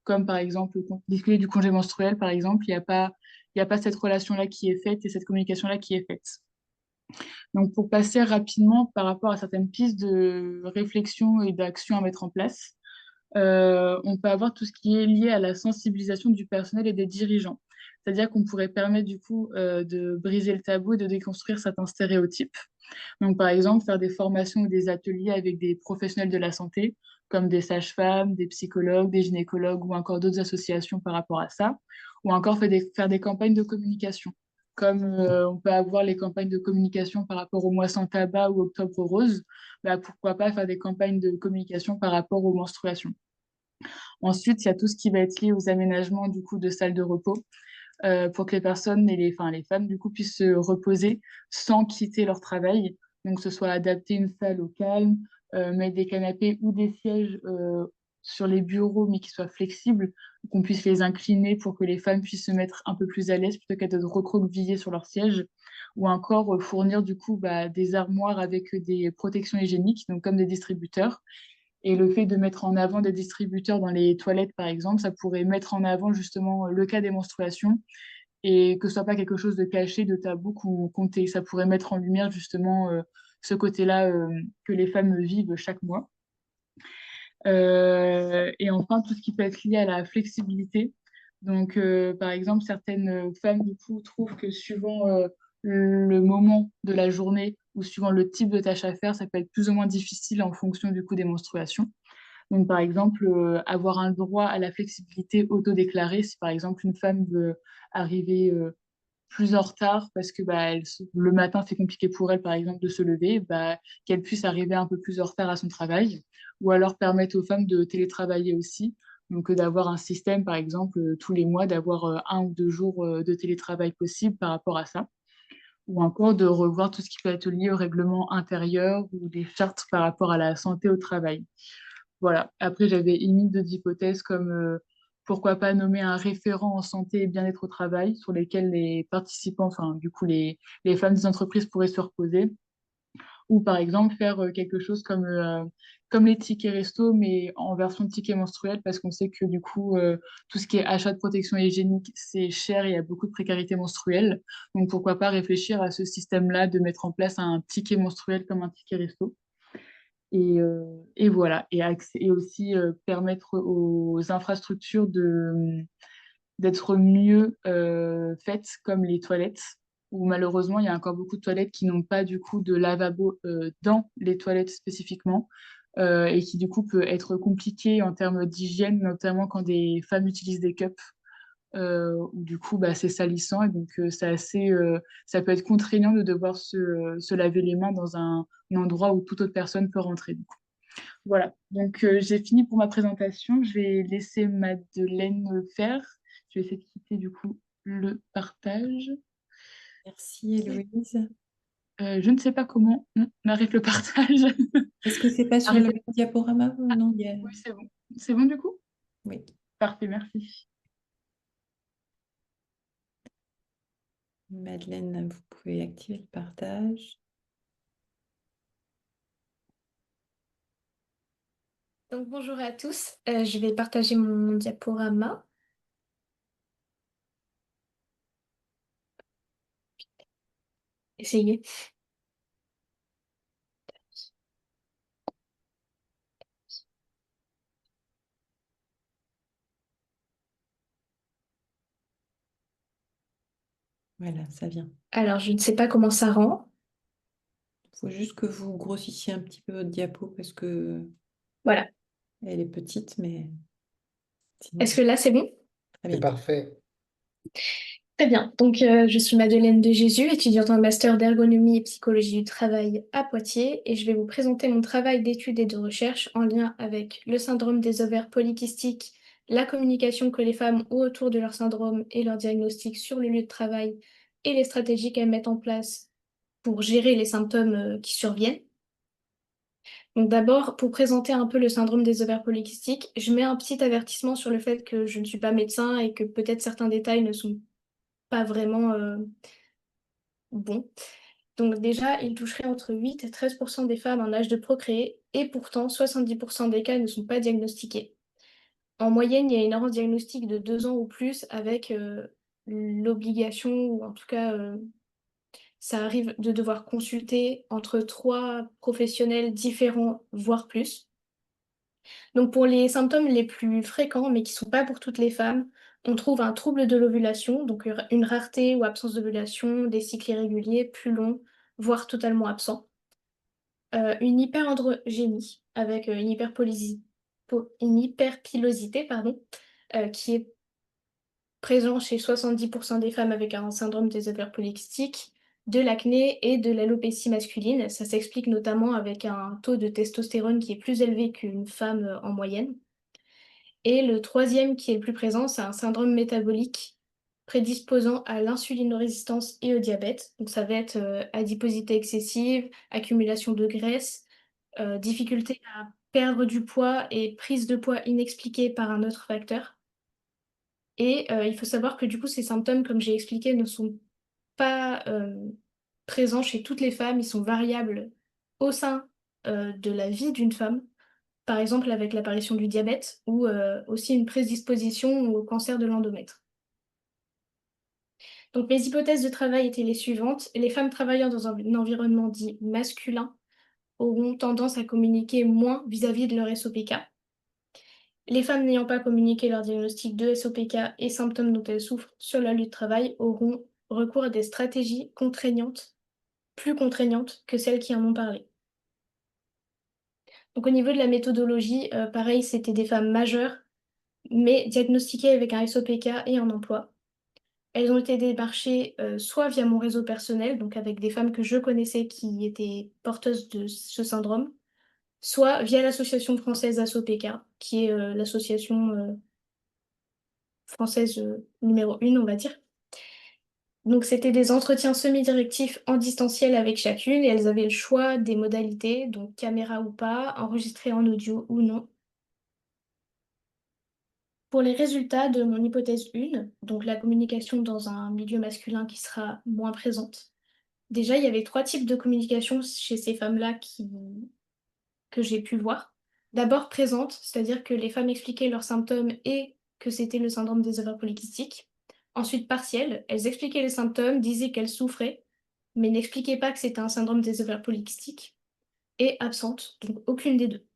comme par exemple discuter du congé menstruel, par exemple. Il y a pas cette relation-là qui est faite et cette communication-là qui est faite. Donc, pour passer rapidement par rapport à certaines pistes de réflexion et d'action à mettre en place, on peut avoir tout ce qui est lié à la sensibilisation du personnel et des dirigeants. C'est-à-dire qu'on pourrait permettre du coup de briser le tabou et de déconstruire certains stéréotypes. Donc, par exemple, faire des formations ou des ateliers avec des professionnels de la santé, comme des sages-femmes, des psychologues, des gynécologues ou encore d'autres associations par rapport à ça, ou encore faire des campagnes de communication, comme on peut avoir les campagnes de communication par rapport au mois sans tabac ou Octobre Rose, pourquoi pas faire des campagnes de communication par rapport aux menstruations. Ensuite, il y a tout ce qui va être lié aux aménagements du coup de salles de repos pour que les personnes et les femmes du coup puissent se reposer sans quitter leur travail. Donc, que ce soit adapter une salle au calme, mettre des canapés ou des sièges sur les bureaux, mais qui soient flexibles, qu'on puisse les incliner pour que les femmes puissent se mettre un peu plus à l'aise plutôt qu'à de recroqueviller sur leur siège, ou encore fournir du coup des armoires avec des protections hygiéniques, donc comme des distributeurs. Et le fait de mettre en avant des distributeurs dans les toilettes, par exemple, ça pourrait mettre en avant justement le cas des menstruations et que ce soit pas quelque chose de caché, de tabou qu'on comptait. Ça pourrait mettre en lumière justement ce côté-là que les femmes vivent chaque mois. Et enfin, tout ce qui peut être lié à la flexibilité. Donc, par exemple, certaines femmes, du coup, trouvent que suivant le moment de la journée ou suivant le type de tâche à faire, ça peut être plus ou moins difficile en fonction du coup des menstruations. Donc, par exemple, avoir un droit à la flexibilité autodéclarée, si par exemple une femme veut arriver plus en retard parce que le matin c'est compliqué pour elle par exemple de se lever, qu'elle puisse arriver un peu plus en retard à son travail, ou alors permettre aux femmes de télétravailler aussi, donc d'avoir un système par exemple tous les mois d'avoir 1 ou 2 jours de télétravail possible par rapport à ça, ou encore de revoir tout ce qui peut être lié au règlement intérieur ou des chartes par rapport à la santé au travail. Voilà. Après, j'avais émis d'autres hypothèses comme pourquoi pas nommer un référent en santé et bien-être au travail sur lesquels les participants, enfin, du coup, les femmes des entreprises pourraient se reposer. Ou par exemple, faire quelque chose comme les tickets resto, mais en version de ticket menstruel, parce qu'on sait que du coup, tout ce qui est achat de protection hygiénique, c'est cher et il y a beaucoup de précarité menstruelle. Donc pourquoi pas réfléchir à ce système-là de mettre en place un ticket menstruel comme un ticket resto. Et voilà, et aussi permettre aux infrastructures d'être mieux faites, comme les toilettes, où malheureusement, il y a encore beaucoup de toilettes qui n'ont pas du coup de lavabo dans les toilettes spécifiquement, et qui du coup peut être compliqué en termes d'hygiène, notamment quand des femmes utilisent des cups. Où du coup c'est salissant et donc ça peut être contraignant de devoir se laver les mains dans un endroit où toute autre personne peut rentrer. Du coup. Voilà, donc j'ai fini pour ma présentation. Je vais laisser Madeleine faire. Je vais essayer de quitter du coup le partage. Merci Héloïse. Je ne sais pas comment on arrête le partage. Est-ce que c'est pas sur le Arrêtez. même diaporama ou non? Oui, c'est bon. C'est bon du coup? Oui. Parfait, merci. Madeleine, vous pouvez activer le partage. Donc bonjour à tous, je vais partager mon diaporama. Essayez. Voilà, ça vient. Alors je ne sais pas comment ça rend. Il faut juste que vous grossissiez un petit peu votre diapo parce que Voilà. elle est petite, mais sinon Est-ce que là c'est bon? très C'est bien. parfait. Très bien. Donc je suis Madeleine de Jésus, étudiante en master d'ergonomie et psychologie du travail à Poitiers, et je vais vous présenter mon travail d'études et de recherche en lien avec le syndrome des ovaires polykystiques, la communication que les femmes ont autour de leur syndrome et leur diagnostic sur le lieu de travail et les stratégies qu'elles mettent en place pour gérer les symptômes qui surviennent. Donc d'abord, pour présenter un peu le syndrome des ovaires polykystiques, je mets un petit avertissement sur le fait que je ne suis pas médecin et que peut-être certains détails ne sont pas vraiment bons. Donc déjà, il toucherait entre 8 et 13% des femmes en âge de procréer et pourtant 70% des cas ne sont pas diagnostiqués. En moyenne, il y a une errance diagnostique de 2 ans ou plus avec l'obligation, ou en tout cas ça arrive de devoir consulter entre 3 professionnels différents, voire plus. Donc pour les symptômes les plus fréquents, mais qui ne sont pas pour toutes les femmes, on trouve un trouble de l'ovulation, donc une rareté ou absence d'ovulation, des cycles irréguliers, plus longs, voire totalement absents. Une hyperandrogénie avec une hyperpilosité, pardon, qui est présent chez 70% des femmes avec un syndrome des ovaires polykystiques, de l'acné et de l'alopécie masculine. Ça s'explique notamment avec un taux de testostérone qui est plus élevé qu'une femme en moyenne. Et le troisième qui est le plus présent, c'est un syndrome métabolique prédisposant à l'insulinorésistance et au diabète. Donc ça va être adiposité excessive, accumulation de graisse, difficulté à perdre du poids et prise de poids inexpliquée par un autre facteur. Et il faut savoir que du coup, ces symptômes, comme j'ai expliqué, ne sont pas présents chez toutes les femmes, ils sont variables au sein de la vie d'une femme, par exemple avec l'apparition du diabète ou aussi une prédisposition au cancer de l'endomètre. Donc mes hypothèses de travail étaient les suivantes. Les femmes travaillant dans un environnement dit masculin auront tendance à communiquer moins vis-à-vis de leur SOPK. Les femmes n'ayant pas communiqué leur diagnostic de SOPK et symptômes dont elles souffrent sur leur lieu de travail auront recours à des stratégies contraignantes, plus contraignantes que celles qui en ont parlé. Donc au niveau de la méthodologie, pareil, c'était des femmes majeures, mais diagnostiquées avec un SOPK et en emploi. Elles ont été démarchées soit via mon réseau personnel, donc avec des femmes que je connaissais qui étaient porteuses de ce syndrome, soit via l'association française ASOPK, qui est l'association française numéro 1, on va dire. Donc c'était des entretiens semi-directifs en distanciel avec chacune et elles avaient le choix des modalités, donc caméra ou pas, enregistré en audio ou non. Pour les résultats de mon hypothèse 1, donc la communication dans un milieu masculin qui sera moins présente, déjà il y avait 3 types de communication chez ces femmes-là que j'ai pu voir. D'abord présente, c'est-à-dire que les femmes expliquaient leurs symptômes et que c'était le syndrome des ovaires polykystiques. Ensuite partielle, elles expliquaient les symptômes, disaient qu'elles souffraient, mais n'expliquaient pas que c'était un syndrome des ovaires polykystiques. Et absente, donc aucune des deux.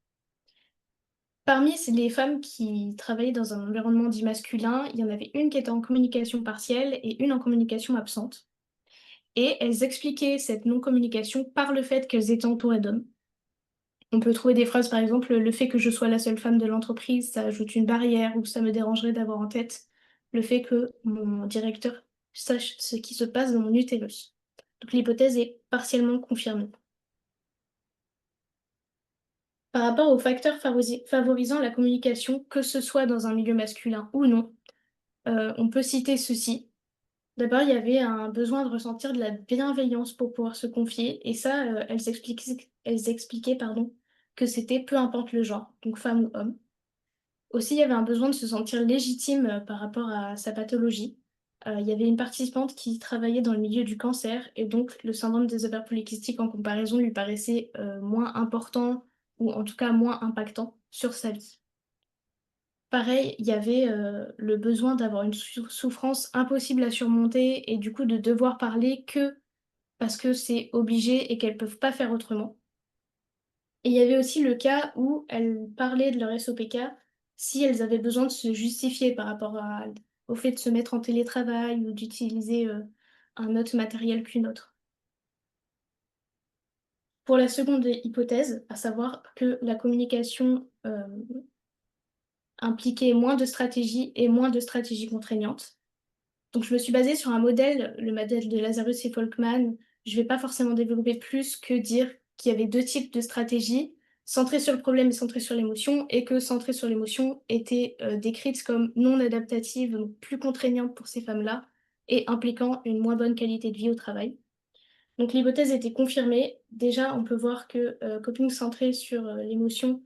Parmi les femmes qui travaillaient dans un environnement dit masculin, il y en avait une qui était en communication partielle et une en communication absente. Et elles expliquaient cette non-communication par le fait qu'elles étaient entourées d'hommes. On peut trouver des phrases, par exemple, le fait que je sois la seule femme de l'entreprise, ça ajoute une barrière, ou ça me dérangerait d'avoir en tête le fait que mon directeur sache ce qui se passe dans mon utérus. Donc l'hypothèse est partiellement confirmée. Par rapport aux facteurs favorisant la communication, que ce soit dans un milieu masculin ou non, on peut citer ceci. D'abord, il y avait un besoin de ressentir de la bienveillance pour pouvoir se confier, et ça, elles expliquaient, pardon, que c'était peu importe le genre, donc femme ou homme. Aussi, il y avait un besoin de se sentir légitime par rapport à sa pathologie. Il y avait une participante qui travaillait dans le milieu du cancer, et donc le syndrome des ovaires polykystiques en comparaison lui paraissait moins important, ou en tout cas moins impactant sur sa vie. Pareil, il y avait le besoin d'avoir une souffrance impossible à surmonter et du coup de devoir parler que parce que c'est obligé et qu'elles peuvent pas faire autrement. Et il y avait aussi le cas où elles parlaient de leur SOPK si elles avaient besoin de se justifier par rapport au fait de se mettre en télétravail ou d'utiliser un autre matériel qu'une autre. Pour la seconde hypothèse, à savoir que la communication impliquait moins de stratégies et moins de stratégies contraignantes. Donc, je me suis basée sur un modèle, le modèle de Lazarus et Folkman. Je ne vais pas forcément développer plus que dire qu'il y avait 2 types de stratégies, centrées sur le problème et centrées sur l'émotion, et que centrées sur l'émotion étaient décrites comme non adaptatives, donc plus contraignantes pour ces femmes-là, et impliquant une moins bonne qualité de vie au travail. Donc l'hypothèse était confirmée. Déjà, on peut voir que coping centré sur l'émotion,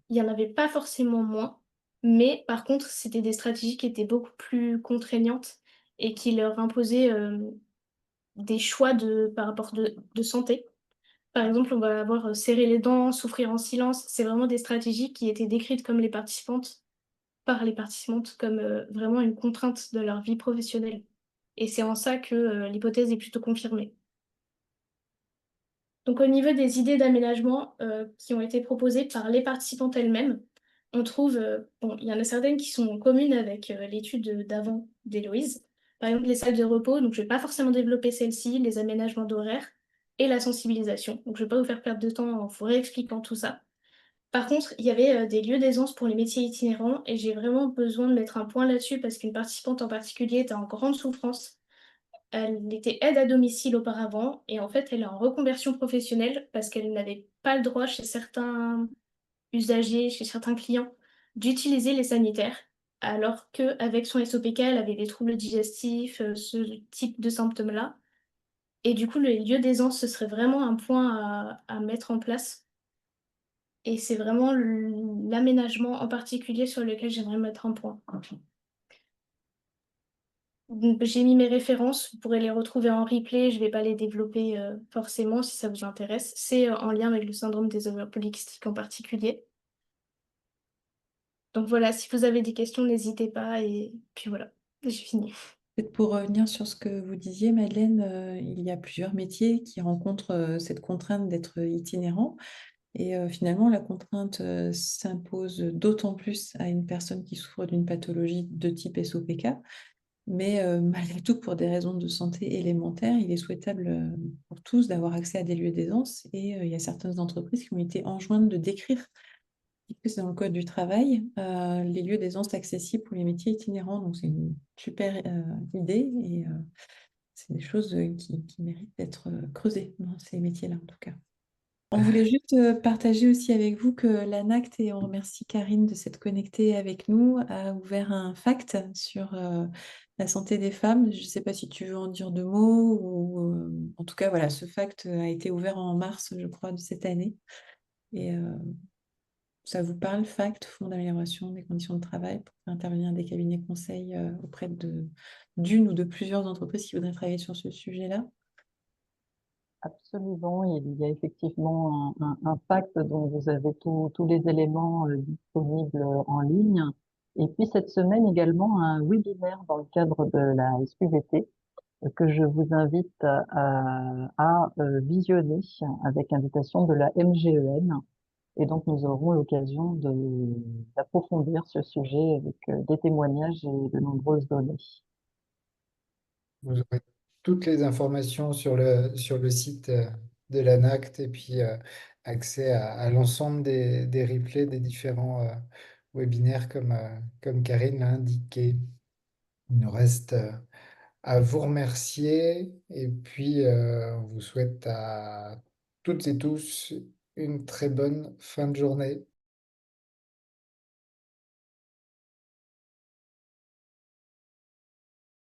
il n'y en avait pas forcément moins, mais par contre, c'était des stratégies qui étaient beaucoup plus contraignantes et qui leur imposaient des choix par rapport de santé. Par exemple, on va avoir serrer les dents, souffrir en silence. C'est vraiment des stratégies qui étaient décrites par les participantes comme vraiment une contrainte de leur vie professionnelle. Et c'est en ça que l'hypothèse est plutôt confirmée. Donc au niveau des idées d'aménagement qui ont été proposées par les participantes elles-mêmes, on trouve, bon, il y en a certaines qui sont communes avec l'étude d'avant d'Héloïse. Par exemple, les salles de repos, donc je ne vais pas forcément développer celles-ci, les aménagements d'horaire et la sensibilisation. Donc je ne vais pas vous faire perdre de temps en vous réexpliquant tout ça. Par contre, il y avait des lieux d'aisance pour les métiers itinérants et j'ai vraiment besoin de mettre un point là-dessus parce qu'une participante en particulier était en grande souffrance. Elle était aide à domicile auparavant et en fait elle est en reconversion professionnelle parce qu'elle n'avait pas le droit chez certains usagers, chez certains clients, d'utiliser les sanitaires, alors qu'avec son SOPK, elle avait des troubles digestifs, ce type de symptômes-là. Et du coup, le lieu d'aisance, ce serait vraiment un point à mettre en place. Et c'est vraiment l'aménagement en particulier sur lequel j'aimerais mettre un point. Donc, j'ai mis mes références, vous pourrez les retrouver en replay, je ne vais pas les développer forcément si ça vous intéresse. C'est en lien avec le syndrome des ovaires polykystiques en particulier. Donc voilà, si vous avez des questions, n'hésitez pas et puis voilà, j'ai fini. Peut-être pour revenir sur ce que vous disiez, Madeleine, il y a plusieurs métiers qui rencontrent cette contrainte d'être itinérant. Et finalement, la contrainte s'impose d'autant plus à une personne qui souffre d'une pathologie de type SOPK. Mais malgré tout, pour des raisons de santé élémentaires, il est souhaitable pour tous d'avoir accès à des lieux d'aisance. Et il y a certaines entreprises qui ont été enjointes de décrire, puisque c'est dans le code du travail, les lieux d'aisance accessibles pour les métiers itinérants. Donc c'est une super idée et c'est des choses qui méritent d'être creusées dans ces métiers-là, en tout cas. On voulait juste partager aussi avec vous que l'ANACT, et on remercie Karine de s'être connectée avec nous, a ouvert un FACT sur la santé des femmes. Je ne sais pas si tu veux en dire deux mots, ou en tout cas, voilà, ce FACT a été ouvert en mars, je crois, de cette année. Et ça vous parle, FACT, Fonds d'amélioration des conditions de travail, pour faire intervenir des cabinets conseils auprès d'une ou de plusieurs entreprises qui voudraient travailler sur ce sujet-là? Absolument, il y a effectivement un pacte dont vous avez tous les éléments disponibles en ligne. Et puis cette semaine également un webinaire dans le cadre de la SQVT que je vous invite à visionner avec invitation de la MGEN. Et donc nous aurons l'occasion d'approfondir ce sujet avec des témoignages et de nombreuses données. Vous aurez toutes les informations sur le site de l'ANACT et puis accès à l'ensemble des replays des différents webinaires comme Karine l'a indiqué. Il nous reste à vous remercier et puis on vous souhaite à toutes et tous une très bonne fin de journée.